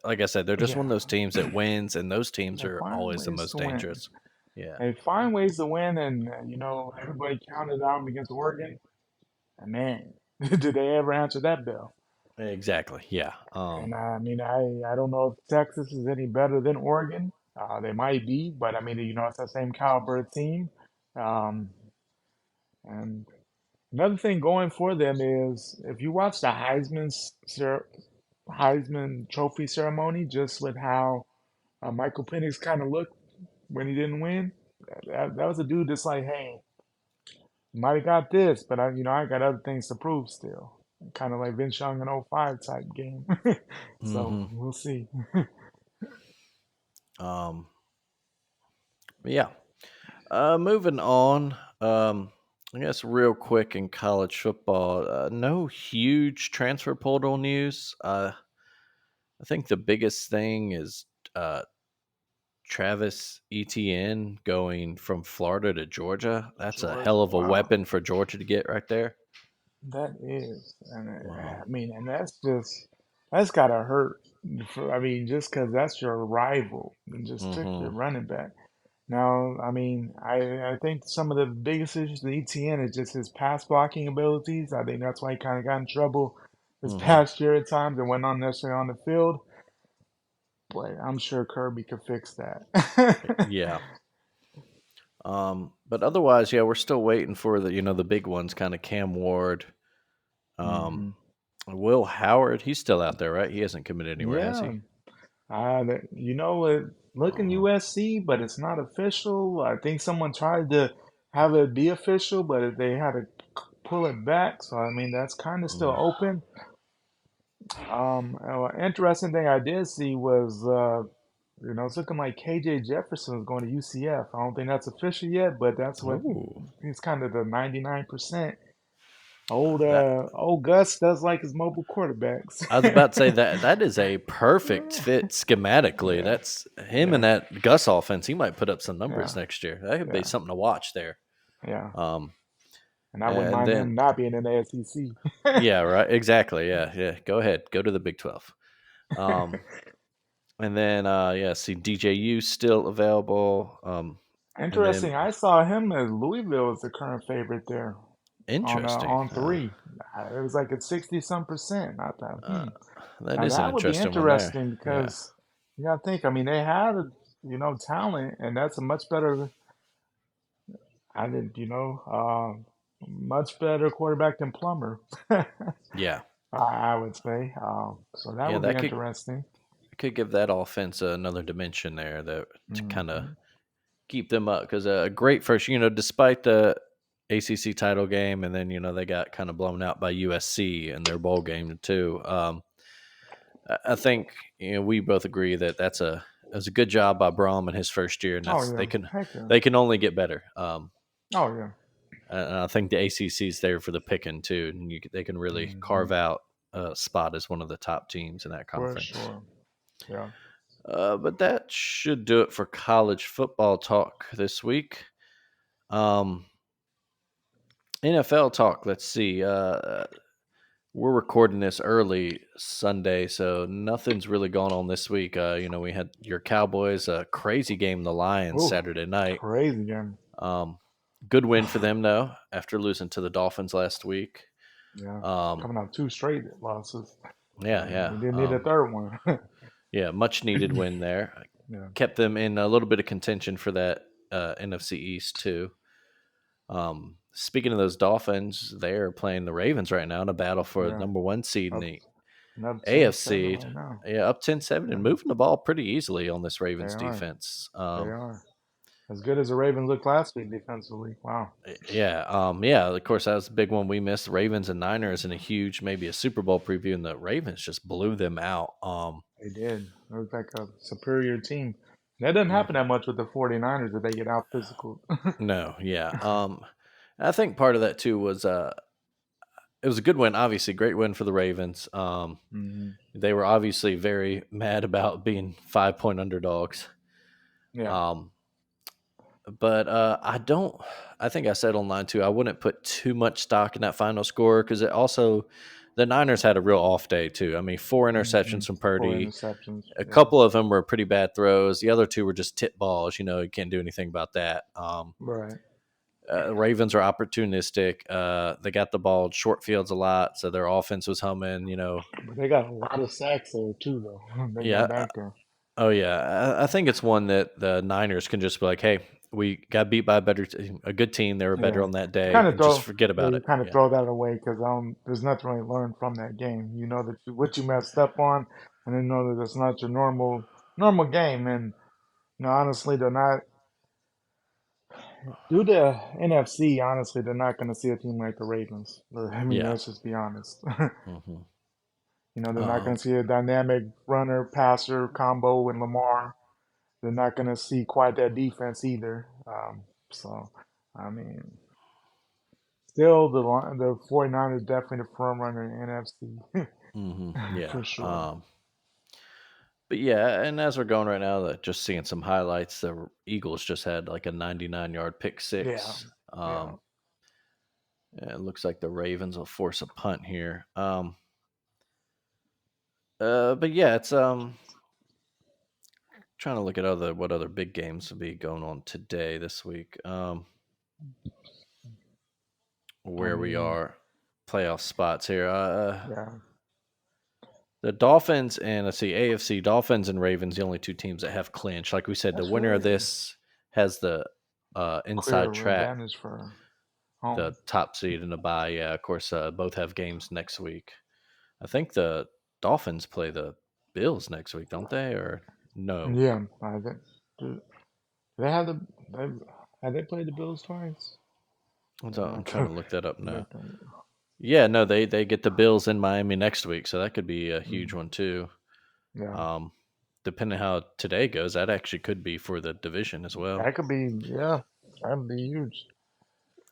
like I said, they're just one
yeah,
of those teams that wins, and those teams
they
are
find
always the
ways
most
to win.
dangerous. Yeah.
They find ways to win, and everybody counted out against Oregon. And man. Did they ever answer that bell?
Exactly. Yeah.
And I mean, I don't know if Texas is any better than Oregon. They might be, but I mean, it's the same caliber of team. Um, and another thing going for them is if you watch the Heisman Trophy ceremony, just with how Michael Penix kind of looked when he didn't win, that was a dude that's like, hey, might have got this, but I got other things to prove still. Kind of like Vince Young in '05 type game. So
hmm
we'll see.
Um, yeah. Moving on. I guess real quick in college football, no huge transfer portal news. I think the biggest thing is uh, Travis Etienne going from Florida to Georgia. That's a hell
Georgia,
of a
wow.
weapon for Georgia to get right there.
That is, and I
Um,
mean, and that's gotta hurt. I mean, just because that's your rival and just took
hmm
your running back. Now, I mean, I think some of the biggest issues with ETN is just his pass blocking abilities. I think that's why he kind of got in trouble this
hmm
past year at times and went not necessarily on the field. But I'm sure Kirby could fix that.
Yeah. But otherwise, yeah, we're still waiting for the big ones, kind of Cam Ward, um,
hmm
Will Howard. He's still out there, right? He hasn't committed anywhere, has
Yeah.
he?
Looking USC, but it's not official. I think someone tried to have it be official, but they had to pull it back. So I mean, that's kind of still
Mm.
open. Interesting thing I did see was, it's looking like KJ Jefferson is going to UCF. I don't think that's official yet, but that's what
Oh,
he's kind of the 99%.
that
Old Gus does like his mobile quarterbacks.
I was about to say that is a perfect fit schematically.
Yeah,
That's him and
yeah,
that Gus offense. He might put up some numbers
yeah,
next year. That could be
yeah,
something to watch there.
yeah.
Um,
And I wouldn't
and
mind
then
him not being in the SEC.
yeah, right, exactly. Yeah, yeah. Go ahead, go to the Big 12. Um, and then yeah, see DJU still available. And then
Interesting. I saw him as Louisville is the current favorite there
interesting.
on three. It was like at 60 some percent. I thought,
Uh, that
now
is an
that would be
interesting one there.
interesting
Yeah,
because you gotta think. I mean, they had talent, and that's a much better. I did much better quarterback than Plummer.
yeah,
I would say. So that
yeah.
would be
That could
interesting.
could give that offense another dimension there that to kind of
hmm
keep them up because a great first, despite the ACC title game, and then they got kind of blown out by USC in their bowl game too. I think we both agree that it was a good job by Brom in his first year, and
Oh
that's
yeah, heck yeah.
they can only get better.
Oh yeah.
And I think the ACC is there for the picking too, and they can really
hmm
carve out a spot as one of the top teams in that
For
conference.
sure. Yeah.
But that should do it for college football talk this week. Um, NFL talk. Let's see. We're recording this early Sunday, so nothing's really going on this week. We had your Cowboys, a crazy game, the Lions
Ooh,
Saturday night.
crazy game.
Um, Good win for them though, after losing to the Dolphins last week.
Yeah.
Um,
Coming out two straight losses.
yeah,
And
yeah,
they didn't need a third one.
yeah. Much needed win there.
Yeah.
Kept them in a little bit of contention for that NFC East too. Speaking of those Dolphins, they're playing the Ravens right now in a battle for the
Yeah.
number one seed in
Up
the
another 10-7
AFC.
right now.
Yeah, up 10-7 and
Yeah.
moving the ball pretty easily on this
They
Ravens
are.
defense.
They are. As good as the Ravens looked last week defensively. Wow.
Yeah. Of course, that was the big one we missed. Ravens and Niners in a huge, maybe a Super Bowl preview, and the Ravens just blew them out.
They did. It looked like a superior team. That doesn't
Mm,
happen that much with the 49ers that they get out physical.
no, yeah. I think part of that too was it was a good win, obviously, great win for the Ravens.
hmm
They were obviously very mad about being 5-point underdogs.
Yeah.
Um, but I don't. I think I said online too. I wouldn't put too much stock in that final score because it also the Niners had a real off day too. I mean, four
hmm
interceptions from
Four
Purdy.
interceptions.
A
Yeah.
couple of them were pretty bad throws. The other two were just tip balls. You can't do anything about that.
Right.
Ravens are opportunistic. They got the ball in short fields a lot, so their offense was humming.
But they got a lot of sacks there too, though. They got
Yeah.
back there.
Oh yeah. I think it's one that the Niners can just be like, hey, we got beat by a a good team. They were better
Yeah,
on that
you
day,
kind of
and just
throw.
forget
Yeah,
about
you
it.
kind of
Yeah.
throw that away because there's nothing really learned from that game. You know that what you messed up on, and then know that it's not your normal game. And honestly, they're not due to NFC. Honestly, they're not going to see a team like the Ravens. I mean,
Yeah.
let's just be honest.
Hmm.
They're not going
Um,
to see a dynamic runner passer combo in Lamar. They're not going to see quite that defense either. So, I mean, still the 49ers definitely the front runner in NFC
yeah.
for sure.
But yeah, and as we're going right now, just seeing some highlights, the Eagles just had like a 99-yard pick
Yeah,
six.
yeah.
Yeah, it looks like the Ravens will force a punt here. But yeah, it's trying to look at what other big games will be going on today this week.
I
Where we
mean,
are, playoff spots here.
yeah,
The Dolphins and let's see, AFC Dolphins and Ravens, the only two teams that have clinched. Like we said, the
that's
winner of
really
this has the inside
clear
track,
advantage for
the
home.
top seed in the bye. Yeah, of course, both have games next week. I think the Dolphins play the Bills next week, don't they? Or no?
Yeah, do they have they have they played the Bills twice? Yeah,
I'm trying to look that up
forget
now.
them.
Yeah, no, they get the Bills in Miami next week, so that could be a huge
Mm,
one too.
yeah,
Um, Depending how today goes, that actually could be for the division as well.
that could be. Yeah, that'd be huge.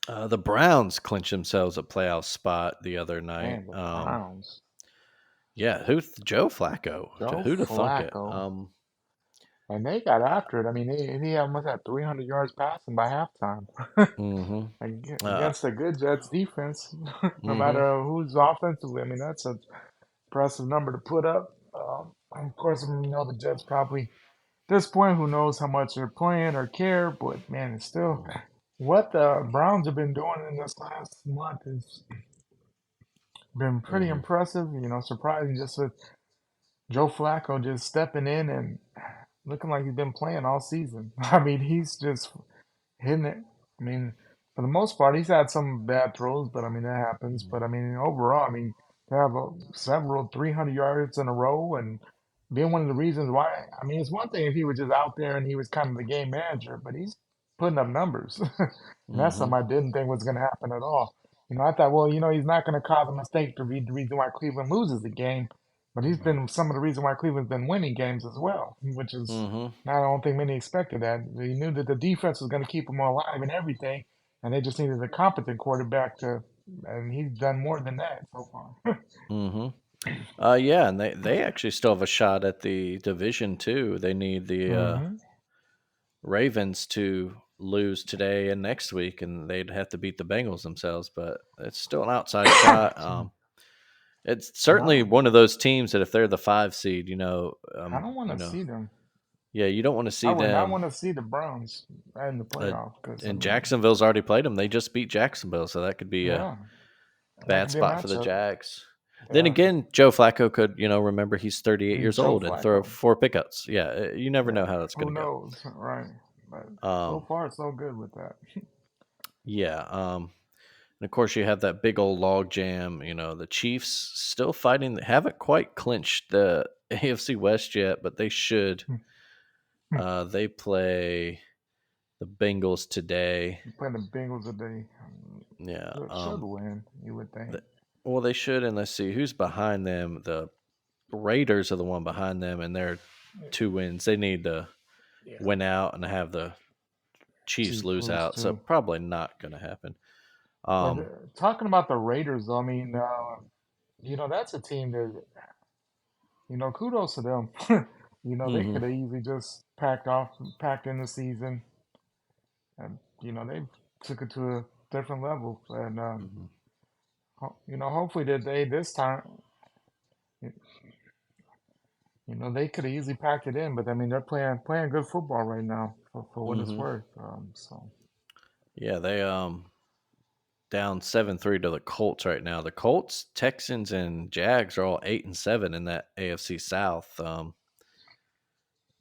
The Browns clinched themselves a playoff spot the other night.
Man, the Browns.
Yeah, Joe Flacco?
Joe
Who'd have thunk it?
Flacco. And they got after it. I mean, he almost had 300 yards passing by halftime
Mm-hmm. Uh,
against a good Jets defense. No
mm-hmm.
matter who's offensively, I mean, that's an impressive number to put up. Of course, I mean, the Jets probably at this point, who knows how much they're playing or care, but man, it's still what the Browns have been doing in this last month has been pretty
Mm-hmm.
impressive. Surprising just with Joe Flacco just stepping in and looking like he's been playing all season. I mean, he's just hitting it. I mean, for the most part, he's had some bad throws, but I mean that happens. But I mean, overall, I mean, to have several 300 yards in a row and being one of the reasons why. I mean, it's one thing if he was just out there and he was kind of the game manager, but he's putting up numbers, and that's
Mm-hmm.
something I didn't think was going to happen at all. I thought, well, he's not going to cause a mistake to be the reason why Cleveland loses the game, but he's been some of the reason why Cleveland's been winning games as well, which is
Mm-hmm.
I don't think many expected that. They knew that the defense was going to keep them alive and everything, and they just needed a competent quarterback and he's done more than that so far.
Mm-hmm. Yeah, and they actually still have a shot at the division too. They need the
hmm
Ravens to lose today and next week, and they'd have to beat the Bengals themselves. But it's still an outside shot. It's certainly
No,
one of those teams that if they're the 5 seed,
I don't want to see them.
yeah, you don't want to
I
see
would not
them.
want to see the Browns in the
Uh,
playoff because I
and
mean,
Jacksonville's already played them. They just beat Jacksonville, so that could be a
yeah, that
bad
could be a
spot for the
matchup.
Jags. Then
Yeah,
again, Joe Flacco could, remember he's 38 years
Joe
old and throw
Flacco.
4 pickups. Yeah, you never know
Yeah,
how that's going
who
to go.
knows, right? But so
Um,
far, so good with that.
yeah. And of course, you have that big old log jam. The Chiefs still fighting, haven't quite clinched the AFC West yet, but they should. They play the Bengals today.
Playing the Bengals today,
Yeah.
should win. You would think.
Th- well, they should, and let's see who's behind them. The Raiders are the one behind them, and they're 2 wins. They need to
Yeah,
win out and have the Chiefs
Chiefs
lose
lose
out. So
too.
probably not going to happen.
But
Um,
talking about the Raiders, though, I mean, that's a team that, kudos to them. They
hmm
could have easily just packed in the season, and they took it to a different level. And
hmm
hopefully that they this time, they could have easily packed it in. But I mean, they're playing good football right now for what it's
hmm
worth. So.
Yeah, they down 7-3 to the Colts right now. The Colts, Texans, and Jags are all 8-7 in that AFC South.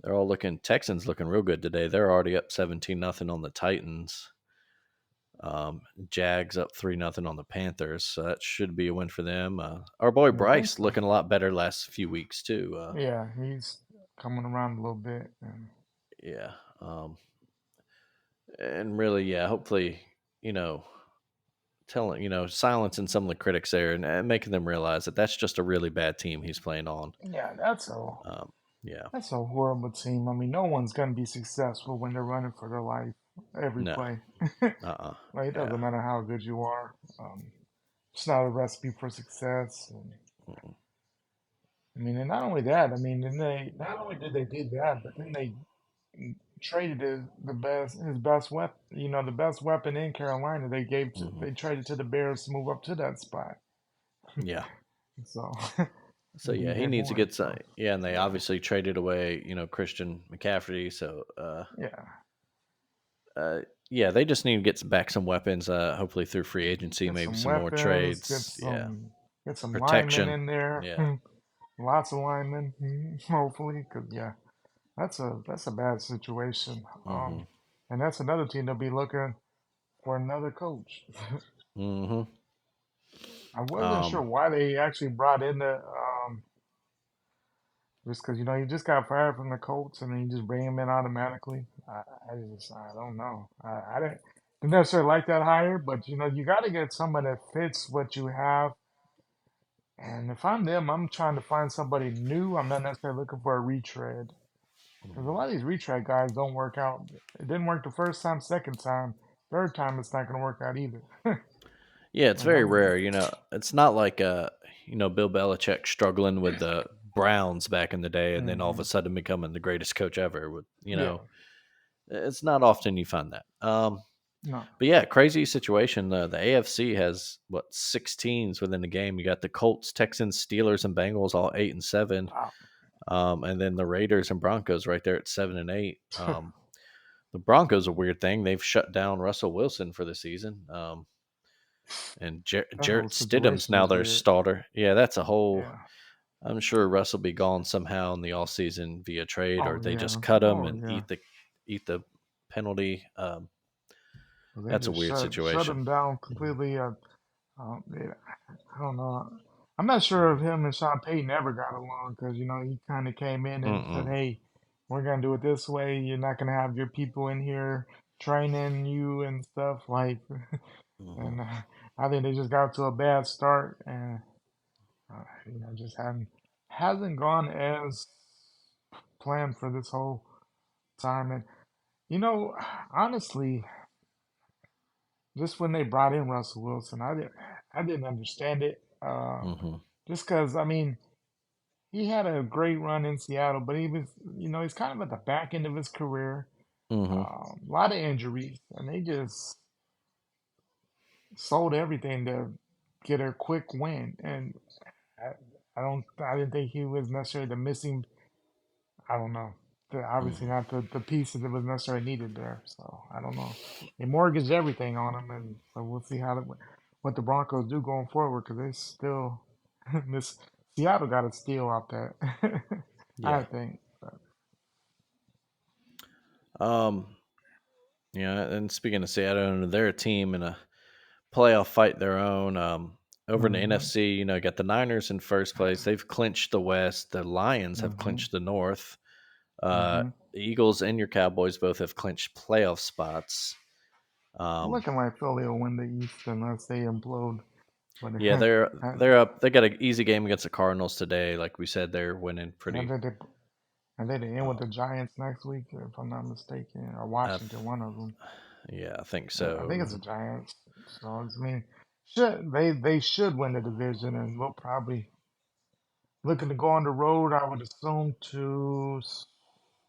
They're all looking Texans looking real good today. They're already up 17-0 on the Titans. Jags up 3-0 on the Panthers, so that should be a win for them. Our boy
I think
Bryce
so.
looking a lot better last few weeks too.
Yeah, he's coming around a little bit. And
Yeah, and really, yeah, hopefully, you know, silencing some of the critics there and making them realize that that's just a really bad team he's playing on.
yeah,
Um, yeah,
that's a horrible team. I mean, no one's gonna be successful when they're running for their life every
no,
play. Like it
yeah,
doesn't matter how good you are. It's not a recipe for success. And,
mm-mm,
I mean, and not only that. I mean, then they not only did they do that, but then they traded his best weapon. You know, the best weapon in Carolina.
mhm,
They traded to the Bears to move up to that spot.
yeah.
So
So yeah, he
DJ
needs to
Moore.
get some.
So
Yeah, and they
yeah,
obviously traded away, Christian McCaffrey. So
yeah.
uh, yeah, they just need to get back some weapons. Hopefully through free agency,
Get
maybe
some
some more
weapons.
trades. Yeah,
Get some linemen
protection.
in there.
Yeah.
Lots of linemen, hopefully, because yeah, that's a bad situation.
Hmm.
And that's another team that'll be looking for another coach.
Hmm.
I wasn't sure
Um.
why they actually brought in the just because he just got fired from the Colts and then you just bring him in automatically. I don't know. I didn't necessarily like that hire, but you got to get someone that fits what you have. And if I'm them, I'm trying to find somebody new. I'm not necessarily looking for a retread. Because a lot of these retread guys don't work out. It didn't work the first time, second time, third time, it's not going to work out either.
Yeah, it's
And
very
I'm,
rare. It's not like Bill Belichick struggling with the Browns back in the day, and then all of a
hmm
sudden becoming the greatest coach ever.
yeah,
It's not often you find that.
no,
But yeah, crazy situation. The AFC has what 6 teams within the game. You got the Colts, Texans, Steelers, and Bengals all 8-7,
wow.
and then the Raiders and Broncos right there at 7-8. The Broncos a weird thing. They've shut down Russell Wilson for the season, and
That whole
Jarrett Stidham's
situation
now
is
their
weird.
starter. Yeah, that's a whole.
Yeah.
I'm sure Russ will be gone somehow in the all season via trade, or
Oh
they
yeah.
just cut him
Oh
and
yeah.
eat the penalty.
Well, they
That's a
just
weird
shut
situation.
him down
Mhm.
completely. Yeah, I don't know. I'm not sure if him and Sean Payton ever got along because he kind of came in and said,
Mm-mm.
"Hey, we're gonna do it this way. You're not gonna have your people in here training you and stuff like."
Mhm.
And I think they just got to a bad start, and just hasn't gone as planned for this whole time. And you know, honestly, just when they brought in Russell Wilson, I didn't understand it.
Mhm.
Just because I mean, he had a great run in Seattle, but he's kind of at the back end of his career.
Mhm.
A lot of injuries, and they just sold everything to get a quick win. And I, I didn't think he was necessarily the missing. I don't know. Obviously
Mhm.
not the pieces that was necessarily needed there. So I don't know. They mortgaged everything on him, and so we'll see what the Broncos do going forward because they still miss Seattle got a steal out that. I
Yeah.
think. But,
Um. Yeah. And speaking of Seattle, they're a team in a playoff fight their own. Over in the
hmm
NFC, got the Niners in first place. They've clinched the West. The Lions have
hmm
clinched the North.
hmm
The Eagles and your Cowboys both have clinched playoff spots. Um,
Looking like Philly will win the East unless they implode. But
yeah, they're
I,
they're up. They got an easy game against the Cardinals today. Like we said, they're winning
I
pretty.
think they I think they end with
Uh,
the Giants next week, if I'm not mistaken, or
I th-
Washington, one of them.
yeah, I think
I think it's
so.
the Giants. So I mean, they should win the division, and we'll probably looking to go on the road. I would assume to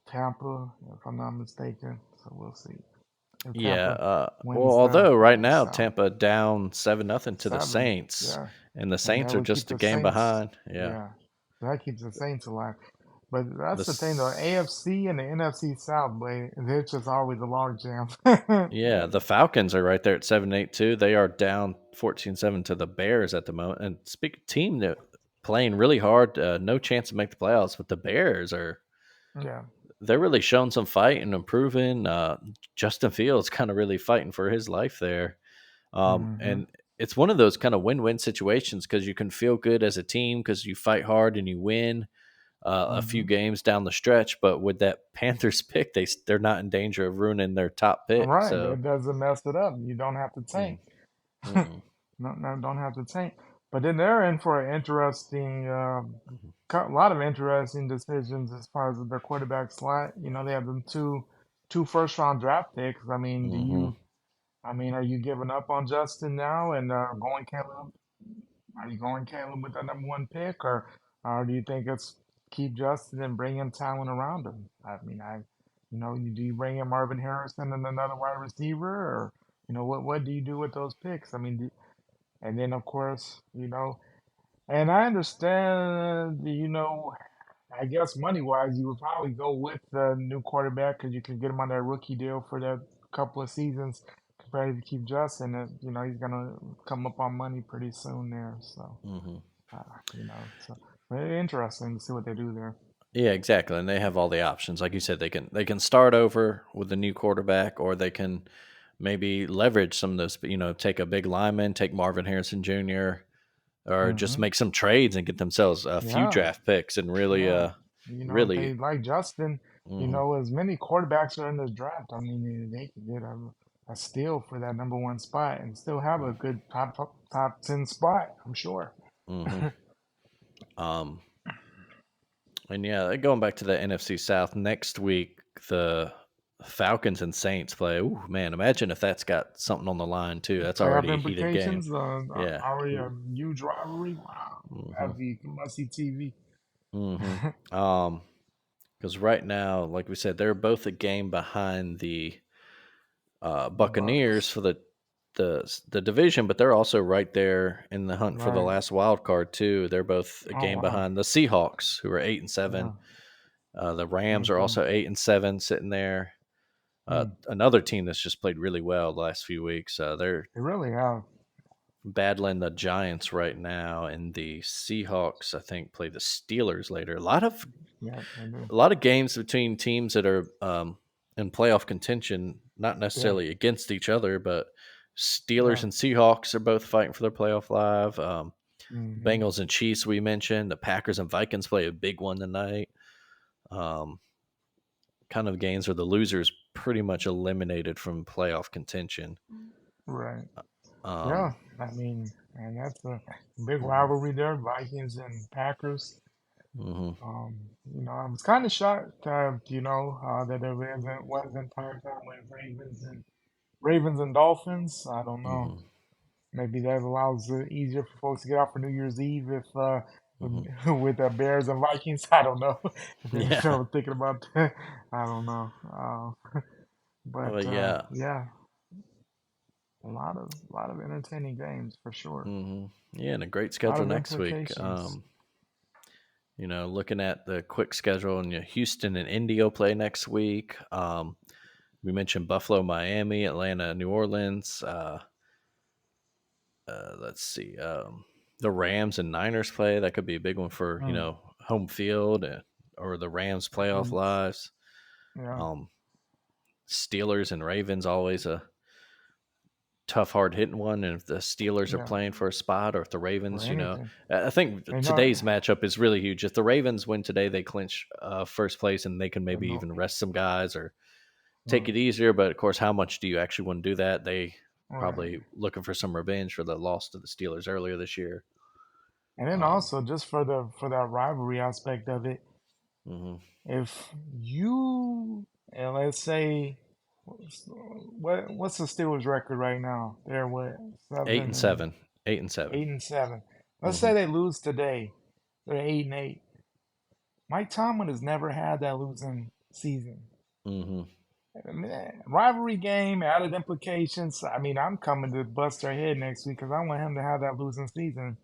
Tampa, if I'm not mistaken. So we'll see if
Yeah.
Tampa
Well,
wins
although right
the
now
South.
Tampa down 7-0 to the
7,
Saints,
yeah,
and the
and
Saints
that
are
would keep
just a
the
game
Saints.
behind. Yeah.
Yeah, that keeps the Saints alive. But that's the thing though,
This,
AFC and the NFC South, boy, it's just always a log jam.
yeah, the Falcons are right there at 7-8 too. They are down 14-7 to the Bears at the moment. And speak team that playing really hard, no chance to make the playoffs, but the Bears are
Yeah.
they're really showing some fight and improving. Justin Fields kind of really fighting for his life there.
Hmm.
And it's one of those kind of win-win situations because you can feel good as a team because you fight hard and you win a few
Hmm.
games down the stretch. But with that Panthers pick, they're not in danger of ruining their top
All
pick.
right,
So
that doesn't mess it up. You don't have to
mm,
tank.
mm-mm,
No, no, don't have to tank. But then they're in for an interesting,
mhm,
a lot of interesting decisions as far as their quarterback slot. You know, they have them two first round draft picks. I mean,
mhm.
are you giving up on Justin now and going Caleb? Are you going Caleb with the number one pick, or do you think it's keep Justin and bring in talent around him? I mean, do you bring in Marvin Harrison and another wide receiver, or what do you do with those picks? I mean, and then of course, and I understand, I guess money wise, you would probably go with the new quarterback because you can get him on that rookie deal for that couple of seasons compared to keep Justin. He's gonna come up on money pretty soon there. So,
Mhm.
so very interesting to see what they do there.
Yeah, exactly. And they have all the options. Like you said, they can start over with a new quarterback, or they can maybe leverage some of those. Take a big lineman, take Marvin Harrison Jr., or just
Hmm.
make some trades and get themselves a few
Yeah,
draft picks and really,
yeah. If
really.
they like Justin,
Hmm.
as many quarterbacks are in this draft, I mean, they could get a steal for that number one spot and still have a good top 10 spot, I'm sure.
Hmm. Um, and yeah, going back to the NFC South next week, the Falcons and Saints play. Ooh, man, imagine if that's got something on the line too. That's
Playoff
already a heated game.
implications,
Yeah.
already a huge rivalry. Wow,
Mm-hmm.
that'd be must see TV.
Mm-hmm. Because right now, like we said, they're both a game behind the Buccaneers
Bucks,
for the division, but they're also right there in the hunt for the
right?
last wild card too. They're both a
Oh
game
wow,
behind the Seahawks, who are 8-7.
yeah,
The Rams are
okay,
also 8-7, sitting there.
mm.
Another team that's just played really well the last few weeks. They're
They really have,
battling the Giants right now, and the Seahawks, I think, play the Steelers later.
yeah, they do,
A lot of games between teams that are in playoff contention, not
yeah,
necessarily against each other, but Steelers
yeah,
and Seahawks are both fighting for their playoff live.
hmm,
Bengals and Chiefs, we mentioned. The Packers and Vikings play a big one tonight. Um, kind of games where the losers pretty much eliminated from playoff contention.
right,
Um,
yeah. I mean, and that's a big
mhm,
rivalry there, Vikings and Packers.
mhm,
Um, I was kind of shocked, that it wasn't prime time with Ravens and Dolphins. I don't know.
mhm,
Maybe that allows it easier for folks to get out for New Year's Eve if
mhm.
with the Bears and Vikings. I don't know if the NFL
Yeah.
was thinking about that. I don't know. But
Yeah.
yeah, a lot of entertaining games for sure.
Yeah, and a great
A lot
schedule
of
next week.
implications.
Looking at the quick schedule, and Houston and Indy will play next week. We mentioned Buffalo, Miami, Atlanta, New Orleans. Let's see. The Rams and Niners play. That could be a big one for
Mm,
home field or the Rams playoff
mm,
lives.
yeah,
Um, Steelers and Ravens always a tough, hard hitting one. And if the Steelers are
yeah,
playing for a spot, or if the
for
Ravens,
anything.
I think
They know.
today's matchup is really huge. If the Ravens win today, they clinch first place, and they can
They
maybe
know.
even rest some guys or take
Mm,
it easier. But of course, how much do you actually want to do that? They
right.
probably looking for some revenge for the loss to the Steelers earlier this year.
And then
Um,
also just for that rivalry aspect of it,
mhm.
if you and let's say what's the Steelers record right now? They're what,
Eight and
seven and
seven, 8-7.
8-7. Let's say
Hmm.
they lose today. They're 8-8. Mike Tomlin has never had that losing season.
Hmm.
I mean, rivalry game, added implications. I mean, I'm coming to bust their head next week because I want him to have that losing season.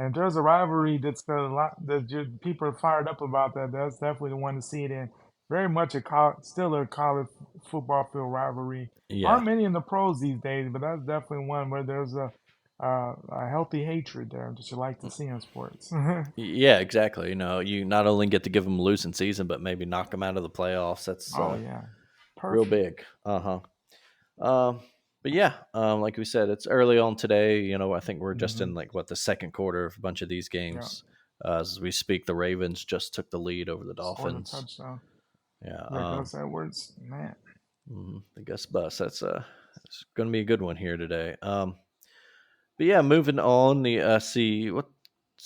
And there's a rivalry that's got a lot that people are fired up about. That's definitely the one to see it in. Very much still a college football field rivalry.
Yeah.
Aren't many in the pros these days, but that's definitely one where there's a healthy hatred there that you like to see in sports.
Yeah, exactly. You not only get to give them a losing season, but maybe knock them out of the playoffs. That's
Oh yeah,
real
perfect.
big. Um, but yeah, like we said, it's early on today. I think we're just
Hmm.
in like what the second quarter of a bunch of these
Yeah,
games. As we speak, the Ravens just took the lead over the
scored a
Dolphins.
touchdown.
Yeah,
Yeah, Gus Edwards, man.
the Gus Bus. It's going to be a good one here today. But yeah, moving on. Let's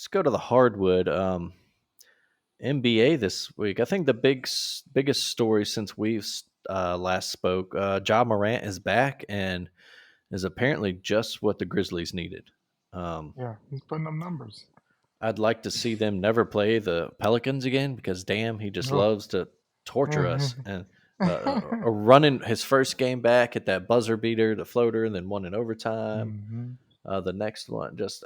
go to the hardwood. NBA this week. I think the biggest story since we've last spoke. Ja Morant is back and is apparently just what the Grizzlies needed. Um,
Yeah, he's putting up numbers.
I'd like to see them never play the Pelicans again because damn, he just
Oh.
loves to torture us. And running his first game back at that buzzer beater, the floater, and then one in overtime.
Hmm.
The next one just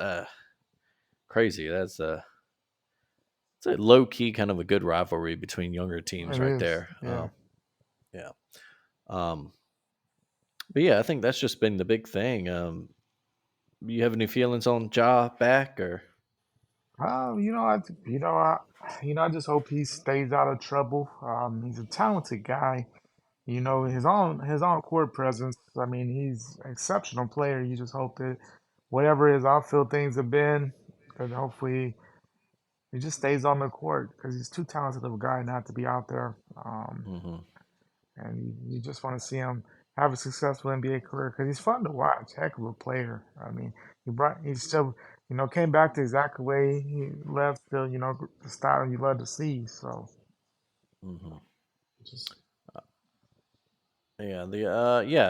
crazy. It's a low key kind of a good rivalry between younger teams
It
right
is,
there.
yeah.
Yeah. Um, but yeah, I think that's just been the big thing. You have any feelings on Ja back or?
You know, I just hope he stays out of trouble. He's a talented guy. You know, his own court presence. I mean, he's an exceptional player. You just hope that whatever his off-field things have been, that hopefully he just stays on the court because he's too talented of a guy not to be out there.
Hmm.
And you just want to see him have a successful NBA career because he's fun to watch. Heck of a player. I mean, he still, came back to exactly the way he left. Still, the style you love to see. So
Hmm.
just
Yeah,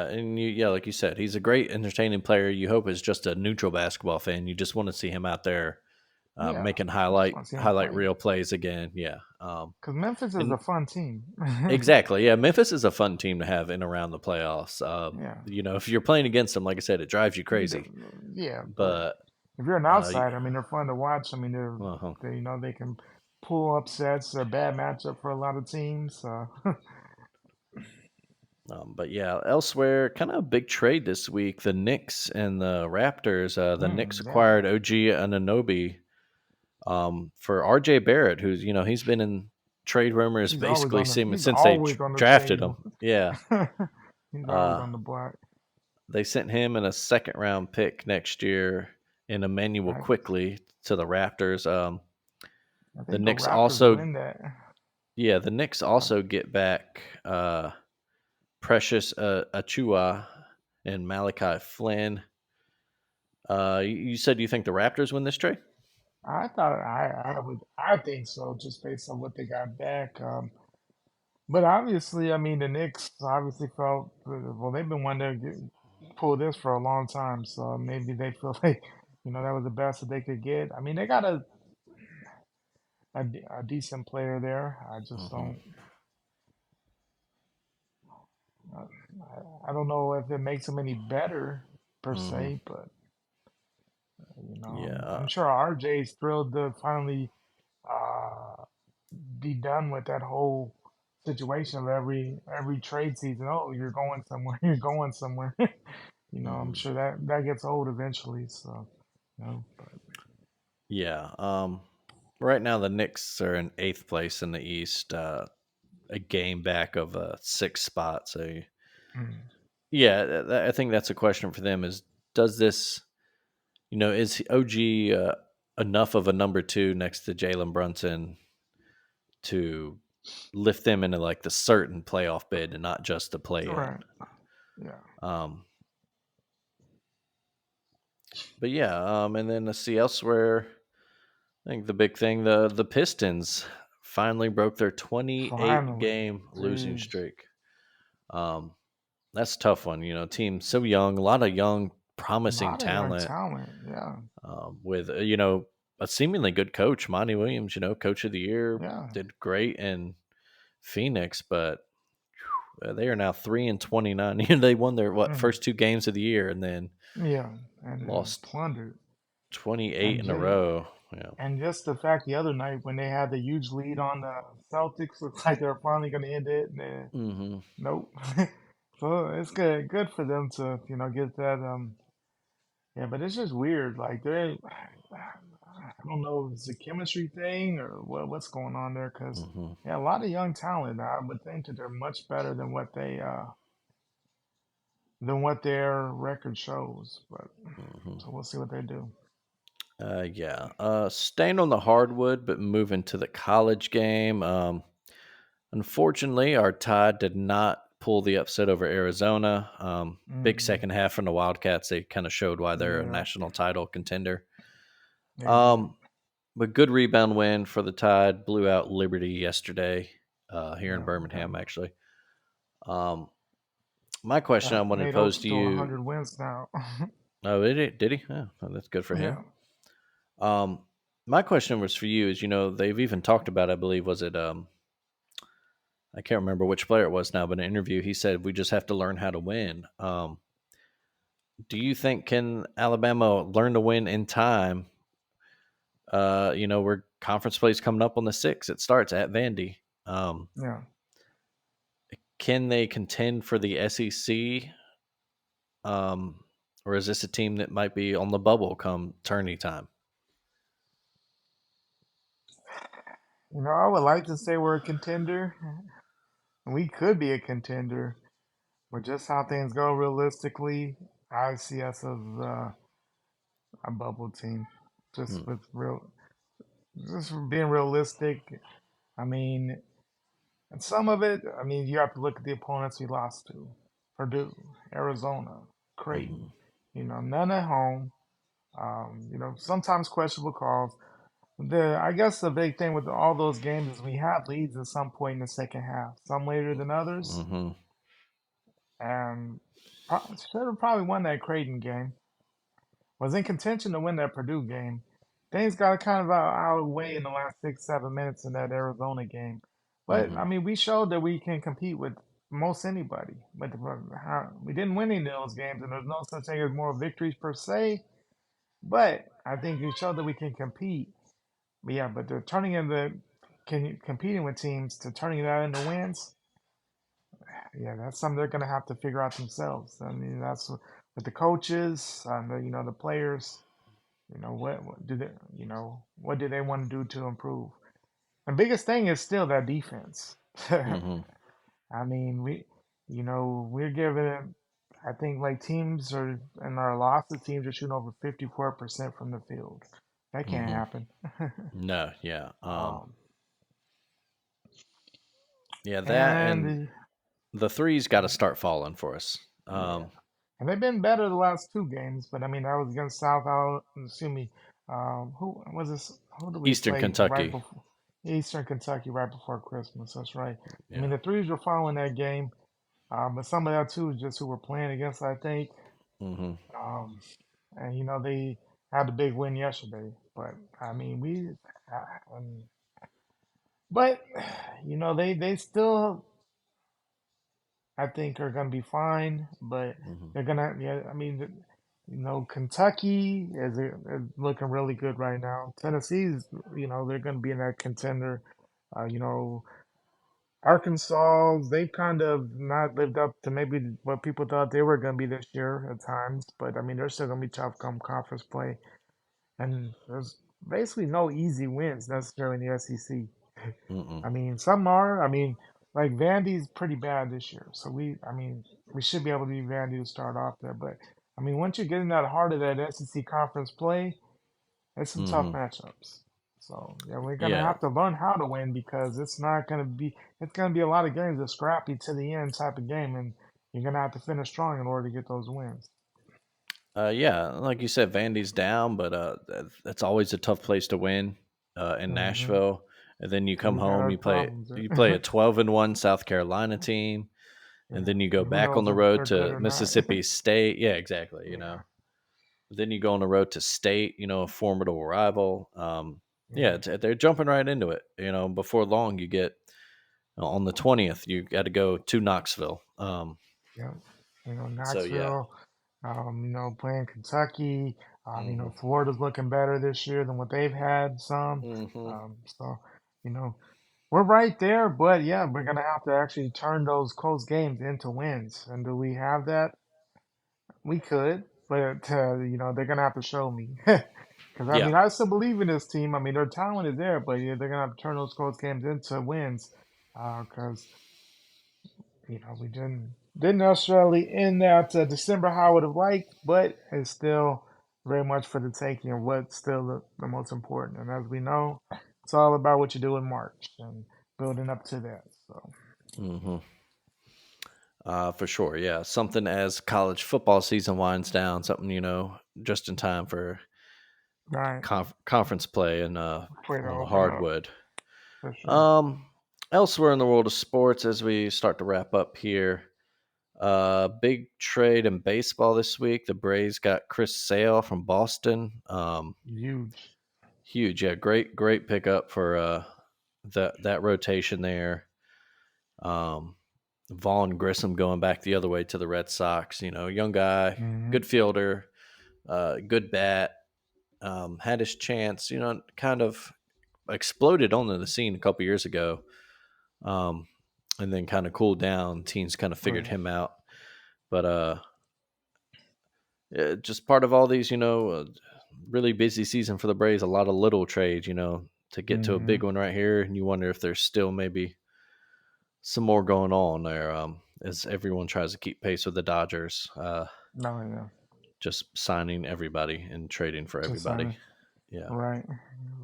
and like you said, he's a great entertaining player. You hope is just a neutral basketball fan. You just want to see him out there
yeah,
making
you just
highlight
want to see him
highlight
play
reel plays again. Yeah.
because Memphis is a
And
fun team.
exactly, yeah, Memphis is a fun team to have in around the playoffs.
Yeah,
If you're playing against them, like I said, it drives you crazy.
yeah, but
But
if you're an
uh,
outsider, I mean, they're fun to watch. I mean,
uh
they can pull upsets. They're a bad matchup for a lot of teams.
But yeah, elsewhere, kind of a big trade this week. The Knicks and the Raptors. The Knicks
Yeah,
acquired OG Ananobi for RJ Barrett, who's he's been in trade rumors
he's always
basically
on the he's
since they
always on the
drafted
trade.
him. Yeah,
He's always
uh,
on the block.
they sent him in a second round pick next year in Emmanuel
Right.
quickly to the Raptors.
I
The
think the
Knicks
Raptors will
also,
win that.
yeah, the Knicks
Uh,
also get back Precious Achua and Malachi Flynn. You said you think the Raptors win this trade?
I think so, just based on what they got back. But obviously, I mean, the Knicks obviously felt well. They've been wanting to pull this for a long time, so maybe they feel like that was the best that they could get. I mean, they got a decent player there. I just
Hmm.
don't. I don't know if it makes them any better per
Hmm.
se, but
Yeah.
I'm sure RJ's thrilled to finally uh, be done with that whole situation of every trade season. Oh, you're going somewhere. You're going somewhere. I'm
Hmm.
sure that gets old eventually. So, but
Yeah. Right now, the Knicks are in eighth place in the East, a game back of a sixth spot. So,
mm,
yeah, I think that's a question for them: is does this, is OG enough of a number two next to Jalen Brunson to lift them into like the certain playoff bid and not just the play in?
right, yeah,
Um, but yeah, and then let's see elsewhere. I think the big thing, the Pistons finally broke their 28
finally,
game losing
jeez,
streak. Um, that's a tough one. Team so young, a lot of young,
a
promising
lot of young
talent.
talent. Yeah,
With a seemingly good coach, Monty Williams. Coach of the year,
yeah,
did great in Phoenix, but they are now 3-29. They won their
mm,
first two games of the year and then
yeah, and
lost.
plundered.
28
and
in a
just
row. Yeah.
and just the fact the other night when they had the huge lead on the Celtics, looks like they're finally going to end it. And
Hmm.
nope. So it's good for them to get that. Yeah, but it's just weird. Like I don't know if it's a chemistry thing or what's going on there. Because
Hmm.
yeah, a lot of young talent. I would think that they're much better than what their record shows. But
Hmm.
so we'll see what they do.
Yeah. Staying on the hardwood, but moving to the college game. Unfortunately, our Tide did not pull the upset over Arizona. Big
Mm,
second half from the Wildcats. They kind of showed why they're a
yeah,
national title contender.
they did.
Um, but good rebound win for the Tide. Blew out Liberty yesterday here in
Yeah,
Birmingham, actually. Um, my question I wanted to
made
pose
Oaks
to
to
you.
100 wins now.
Oh, did he? Oh, well, that's good for him.
Yeah,
Um, my question was for you. Is they've even talked about. I believe was it I can't remember which player it was now, but in an interview he said we just have to learn how to win. Do you think can Alabama learn to win in time? Where conference play is coming up on the 6th. It starts at Vandy. Um,
yeah.
can they contend for the SEC? Or is this a team that might be on the bubble come tourney time?
I would like to say we're a contender. We could be a contender, but just how things go realistically, I see us as a bubble team. Just
Mm,
with real, just being realistic. I mean, and some of it, I mean, you have to look at the opponents we lost to: Purdue, Arizona,
mhm,
Creighton. None at home. Sometimes questionable calls. I guess the big thing with all those games is we had leads at some point in the second half, some later than others,
mhm,
and should have probably won that Creighton game. Was in contention to win that Purdue game. Things got kind of out of the way in the last 6, 7 minutes in that Arizona game, but
mhm,
I mean, we showed that we can compete with most anybody. But we didn't win any of those games, and there's no such thing as moral victories per se. But I think we showed that we can compete. But yeah, but they're turning in competing with teams to turning that into wins. Yeah, that's something they're going to have to figure out themselves. I mean, that's with the coaches and the players. What do what do they want to do to improve? The biggest thing is still that defense.
mhm,
I mean, we're giving it. I think like teams are in our losses, teams are shooting over 54% from the field. That can't
mhm.
happen.
No, yeah,
um,
yeah. That and
and
the threes got to start falling for us.
Yeah, and they've been better the last two games, but I mean that was against South Al. Excuse me, who was this? Who did we
Eastern
play right
Kentucky.
before Eastern Kentucky right before Christmas? That's right. I mean
Yeah.
the threes were following that game, but some of that too is just who we're playing against. I think,
Mhm,
um, and they had a big win yesterday, but I mean but they still I think are going to be fine, but
mhm,
they're gonna. Yeah, I mean, Kentucky is looking really good right now. Tennessee's, they're going to be in that contender. Uh, you know, Arkansas, they've kind of not lived up to maybe what people thought they were going to be this year at times, but I mean, they're still going to be tough come conference play. And there's basically no easy wins necessarily in the SEC.
mhm.
I mean, some are. I mean, like Vandy's pretty bad this year, so I mean, we should be able to beat Vandy to start off there. But I mean, once you get in that heart of that SEC conference play, it's some tough
Mhm.
matchups. So yeah, we're gonna
Yeah.
have to learn how to win because it's not gonna be. It's gonna be a lot of games that scrappy to the end type of game, and you're gonna have to finish strong in order to get those wins.
Yeah, like you said, Vandy's down, but that's always a tough place to win in
Hmm.
Nashville. And then you come
We've had
home,
our problems
you play a
there.
12-1 South Carolina team, and
Yeah,
then you go
and who
back on
knows
the
if
road
they're good
to
or not?
Mississippi State. Yeah, exactly.
Yeah,
Then you go on the road to State, a formidable rival. Yeah,
yeah,
they're jumping right into it. Before long, you get on the 20th, you got to go to Knoxville.
yeah.
So yeah.
Knoxville. Playing Kentucky.
Mhm.
Florida's looking better this year than what they've had some.
Mhm.
So, you know, we're right there, but yeah, we're gonna have to actually turn those close games into wins. And do we have that? We could, but they're gonna have to show me. Because
Yeah.
I still believe in this team. I mean, their talent is there, but yeah, they're gonna have to turn those close games into wins. Because we didn't necessarily end that December how I would have liked, but it's still very much for the taking and what's still the most important. And as we know, it's all about what you do in March and building up to that. So,
Mhm. For sure. Yeah. Something as college football season winds down, something, just in time for
right,
conference play and
play to
on the
open up
hardwood.
for sure.
Um, Elsewhere in the world of sports, as we start to wrap up here, big trade in baseball this week. The Braves got Chris Sale from Boston.
Huge.
Huge, yeah, great pickup for that rotation there. Um, Vaughn Grissom going back the other way to the Red Sox. Young guy,
Hmm.
good fielder, good bat. Had his chance. Kind of exploded onto the scene a couple years ago, um, and then kind of cooled down. Teams kind of figured
Right.
him out, but yeah, just part of all these, really busy season for the Braves. A lot of little trades, to get to a
Hmm.
big one right here, and you wonder if there's still maybe some more going on there. As everyone tries to keep pace with the Dodgers,
No, yeah.
just signing everybody and trading for
Just
everybody.
signing.
Yeah.
Right.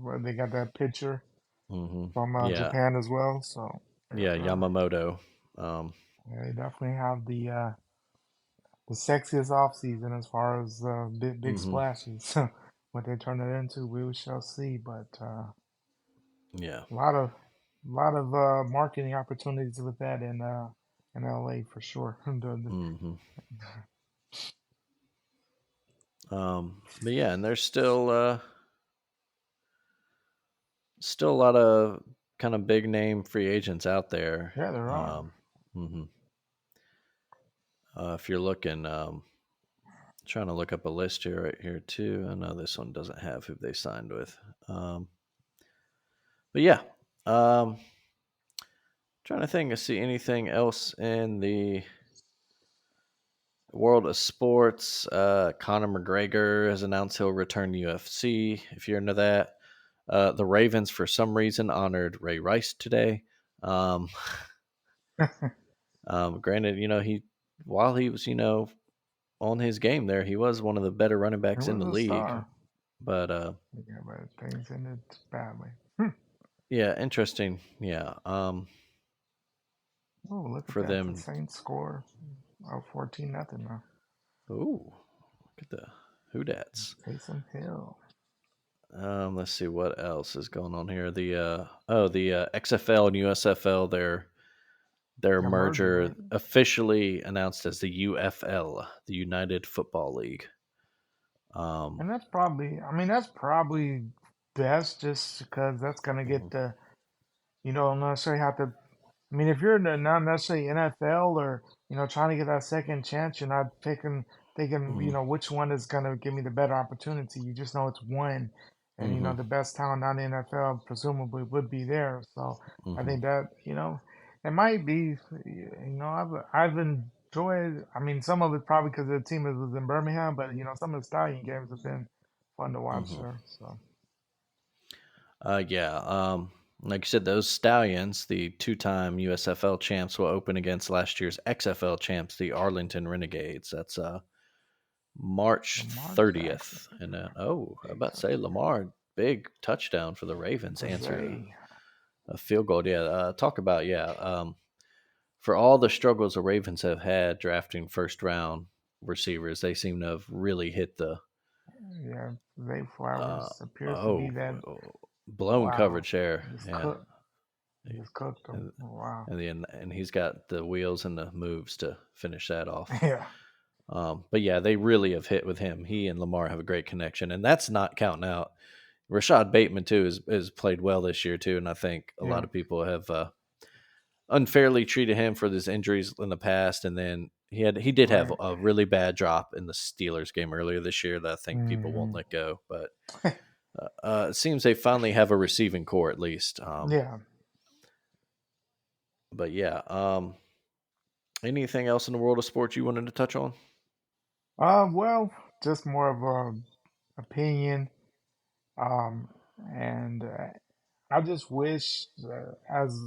Well, they got that pitcher from
Yeah.
Japan as well. So yeah,
Yeah. Yamamoto. Um,
they definitely have the sexiest off season as far as big
hmm
splashes. What they turn it into, we shall see. But
Yeah.
a lot of marketing opportunities with that in LA for sure.
hmm but yeah, and there's still a lot of kind of big name free agents out there.
Yeah, there are.
Mhm. If you're looking, trying to look up a list here right here too. I know this one doesn't have who they signed with. Um, but yeah, um, trying to think to see anything else in the world of sports. Conor McGregor has announced he'll return to UFC. If you're into that, the Ravens for some reason honored Ray Rice today. Um, Granted, he while he was on his game there, he was one of the better running
It
backs in
was
the
a
league.
star.
But
Yeah, but things ended badly. Hmm.
yeah, interesting. Yeah,
Oh, look at
for
that. The
them.
Saints score 14-0 now.
Ooh, look at the Who-Dats.
Taysom Hill.
Let's see what else is going on here. The XFL and USFL, their
Their merger,
merger
right?
officially announced as the UFL, the United Football League. Um,
And that's probably best just because that's going to
mhm,
get you don't necessarily have to. I mean, if you're not necessarily NFL or trying to get that second chance, you're not thinking
mhm,
which one is going to give me the better opportunity. You just know it's one, and
mhm,
the best talent on the NFL presumably would be there. So I
mhm,
think that it might be. I've enjoyed. I mean, some of it probably because the team was in Birmingham, but some of the Stallion games have been fun to watch
mhm.
there. So
Yeah. Like you said, those Stallions, the two-time USFL champs, will open against last year's XFL champs, the Arlington Renegades. That's March
Lamar Jackson,
30th. And I about to say Lamar, big touchdown for the Ravens, answered a,
Jose.
a field goal. Yeah, talk about, yeah. For all the struggles the Ravens have had drafting first round receivers, they seem to have really hit the
Yeah, Zay
uh,
Flowers appears to be
oh,
that.
blown
Wow,
coverage there.
just
Yeah.
cooked, just cooked them.
And
Wow.
and he's got the wheels and the moves to finish that off.
Yeah,
But yeah, they really have hit with him. He and Lamar have a great connection, and that's not counting out Rashad Bateman too. Has played well this year too, and I think a lot
yeah,
of people have unfairly treated him for his injuries in the past, and then He did have
Right.
a really bad drop in the Steelers game earlier this year that I think people won't
Hmm.
let go. But it seems they finally have a receiving core at least.
Yeah.
But yeah, anything else in the world of sports you wanted to touch on?
Well, just more of a opinion. And I just wish, as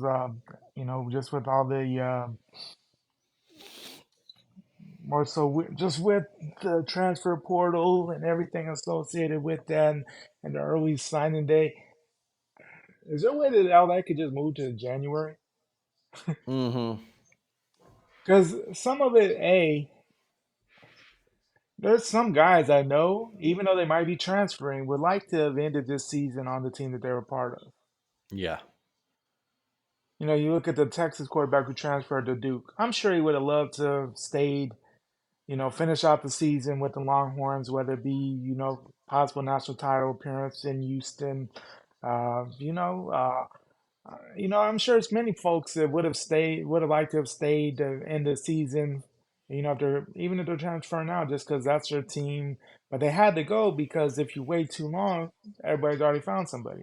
just with all the more so just with the transfer portal and everything associated with that, and the early signing day, is there a way that all that could just move to January?
Mm-hmm.
Because some of it, there's some guys I know, even though they might be transferring, would like to have ended this season on the team that they were part of.
Yeah.
You look at the Texas quarterback who transferred to Duke. I'm sure he would have loved to have stayed, finish out the season with the Longhorns, whether it be, possible national title appearance in Houston. Uh, you know, uh, I'm sure it's many folks that would have liked to have stayed to end the season. If they're even if they're transferring out, just because that's their team. But they had to go because if you wait too long, everybody's already found somebody.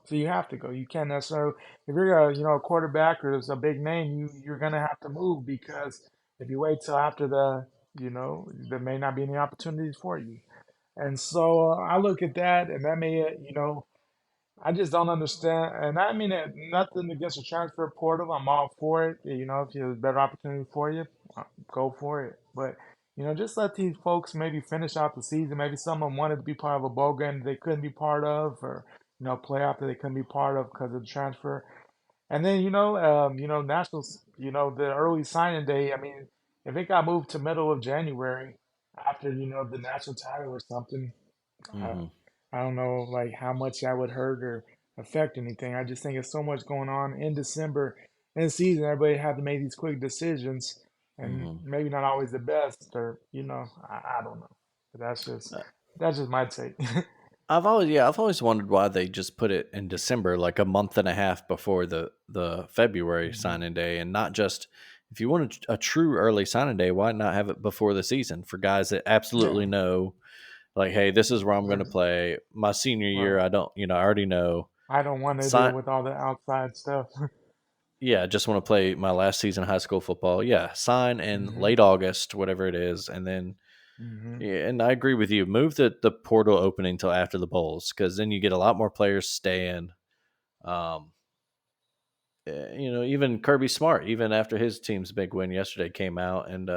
So you have to go. You can't necessarily if you're a quarterback or it's a big name, you're gonna have to move because if you wait till after there may not be any opportunities for you. And so I look at that, and that may I just don't understand. And I mean nothing against the transfer portal. I'm all for it. If there's a better opportunity for you, go for it. But just let these folks maybe finish out the season. Maybe some of them wanted to be part of a bowl game that they couldn't be part of, or playoff that they couldn't be part of because of the transfer. And then nationals. The early signing day. I mean, if it got moved to middle of January after the national title or something, I,
Mm-hmm.
I don't know like how much that would hurt or affect anything. I just think it's so much going on in December in the season. Everybody had to make these quick decisions, and
Mm-hmm.
maybe not always the best. Or I don't know. But that's just my take.
I've always wondered why they just put it in December, like a month and a half before the February
Hmm.
signing day, and not just if you want a true early signing day, why not have it before the season for guys that absolutely
Yeah.
know, like, hey, this is where I'm going to
There's-
play my senior year.
Right.
I don't, I already know.
I don't want to deal
Sign,
with all the outside stuff.
yeah, I just want to play my last season of high school football. Yeah, sign in
Hmm.
late August, whatever it is, and then
Hmm.
yeah, and I agree with you. Move the portal opening till after the bowls because then you get a lot more players staying. Um, even Kirby Smart, even after his team's big win yesterday, came out and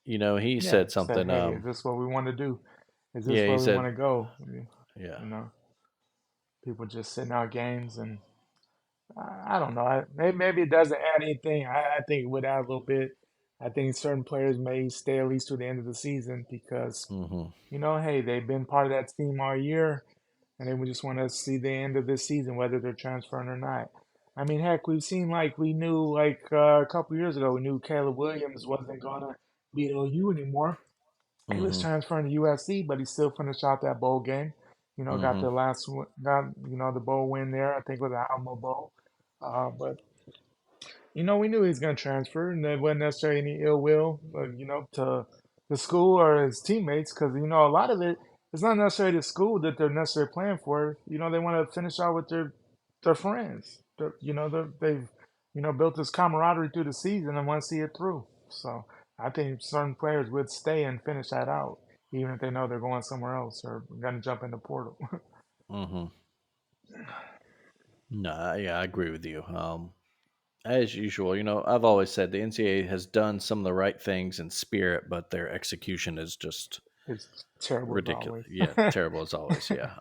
he
Yeah.
said
Said,
something.
hey, is this what we want to do? Is this
Yeah, he
where we want
said,
to go?
yeah,
You know, people just sitting out games and I don't know. Maybe it doesn't add anything. I think it would add a little bit. I think certain players may stay at least to the end of the season because,
hmm
hey, they've been part of that team all year and they would just want to see the end of this season, whether they're transferring or not. I mean, heck, we've seen like we knew like a couple years ago, we knew Caleb Williams wasn't gonna be at OU anymore. He was
hmm
transferring to USC, but he still finished out that bowl game. Got
hmm
the got the bowl win there. I think it was the Alamo Bowl. But we knew he was going to transfer, and there wasn't necessarily any ill will, to the school or his teammates, because a lot of it's not necessarily the school that they're necessarily playing for. They want to finish out with their friends. They've built this camaraderie through the season and want to see it through. So I think certain players would stay and finish that out, even if they know they're going somewhere else or going to jump in the portal.
hmm No, yeah, I agree with you. As usual, I've always said the NCAA has done some of the right things in spirit, but their execution is just
It's terrible as
ridiculous.
always.
Yeah, terrible as always. Yeah.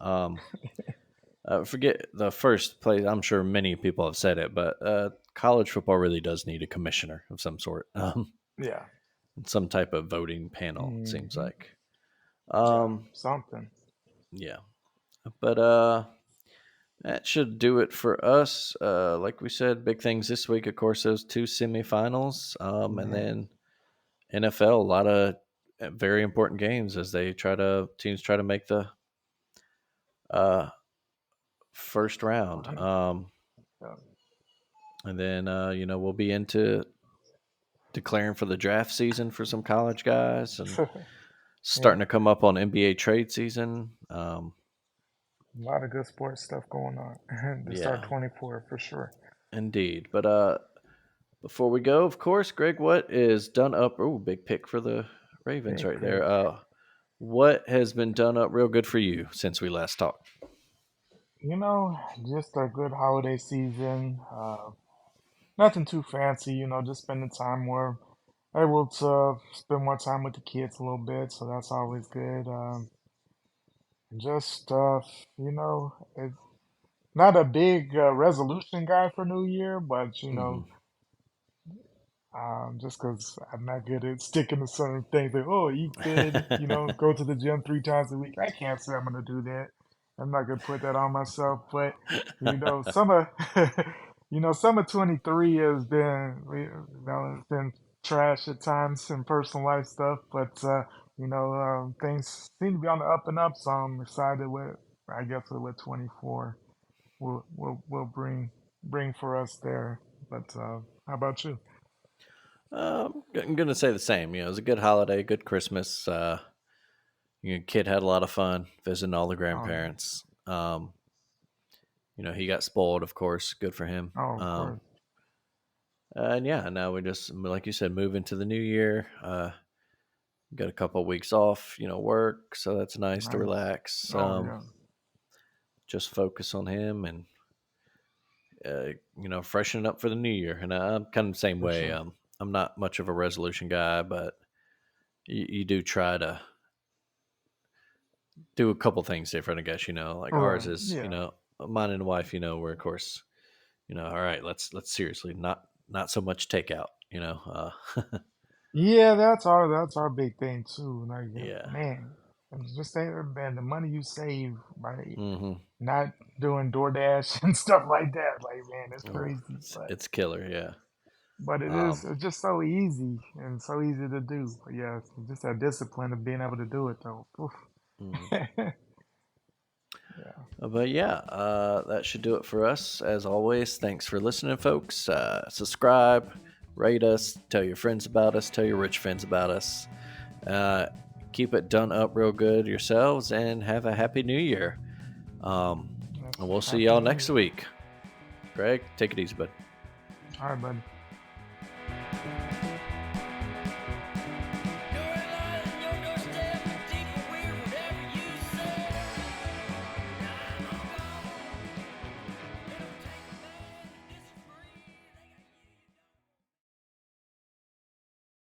Forget the first place. I'm sure many people have said it, but college football really does need a commissioner of some sort,
Yeah.
some type of voting panel. It seems
Hmm.
like.
Yeah.
Um,
Something.
yeah, but that should do it for us. Like we said, big things this week. Of course, those two semifinals, and
Yeah.
then NFL. A lot of very important games as teams try to make the uh, first round.
Final. Yeah.
And then we'll be into declaring for the draft season for some college guys, and
Yeah,
starting to come up on NBA trade season.
a lot of good sports stuff going on to start
Yeah,
24 for sure.
indeed. But before we go, of course, Greg, what is done up? Oh, big pick for the Ravens
Big
right there.
pick.
What has been done up real good for you since we last talked?
You know, just a good holiday season. Nothing too fancy, just spending time more, able to spend more time with the kids a little bit, so that's always good. Just, it's not a big resolution guy for New Year, but,
Hmm.
just because I'm not good at sticking to certain things, like, oh, eat good, go to the gym 3 times a week. I can't say I'm going to do that. I'm not going to put that on myself, but, some of, some of 23 has been, it's been trash at times in personal life stuff, but, things seem to be on the up and up, so I'm excited I guess, with what 24 will bring for us there. But, how about you?
I'm gonna say the same. It was a good holiday, good Christmas. Kid had a lot of fun visiting all the
Oh, yeah.
grandparents. He got spoiled, of course. Good for him.
Oh, of course.
And yeah, now we just, like you said, move into the new year. Got a couple of weeks off, work, so that's nice to
Nice.
relax.
Oh, yeah.
Just focus on him and freshen up for the new year. And I'm kind of the same
For
way.
sure.
I'm not much of a resolution guy, but you do try to do a couple things different, I guess. Like ours
Right.
is,
Yeah.
mine and the wife. We're of course, all right, let's seriously not so much takeout.
Yeah, that's our big thing too. Like,
Yeah.
man, it's just say, man, the money you save by
Hmm.
not doing DoorDash and stuff like that, like, man, it's
Oh,
crazy.
it's killer. Yeah.
But
Um.
it's just so easy and so easy to do. But yeah, it's just that discipline of being able to do it though. Oof.
Mhm.
Yeah.
But yeah, that should do it for us. As always, thanks for listening, folks. Subscribe, rate us, tell your friends about us, tell your rich friends about us. Uh, Keep it done up real good yourselves, and have a happy new year. Um,
Yes.
and we'll see
Happy
y'all
New
next
Year.
week. Greg, take it easy, bud.
All right, buddy.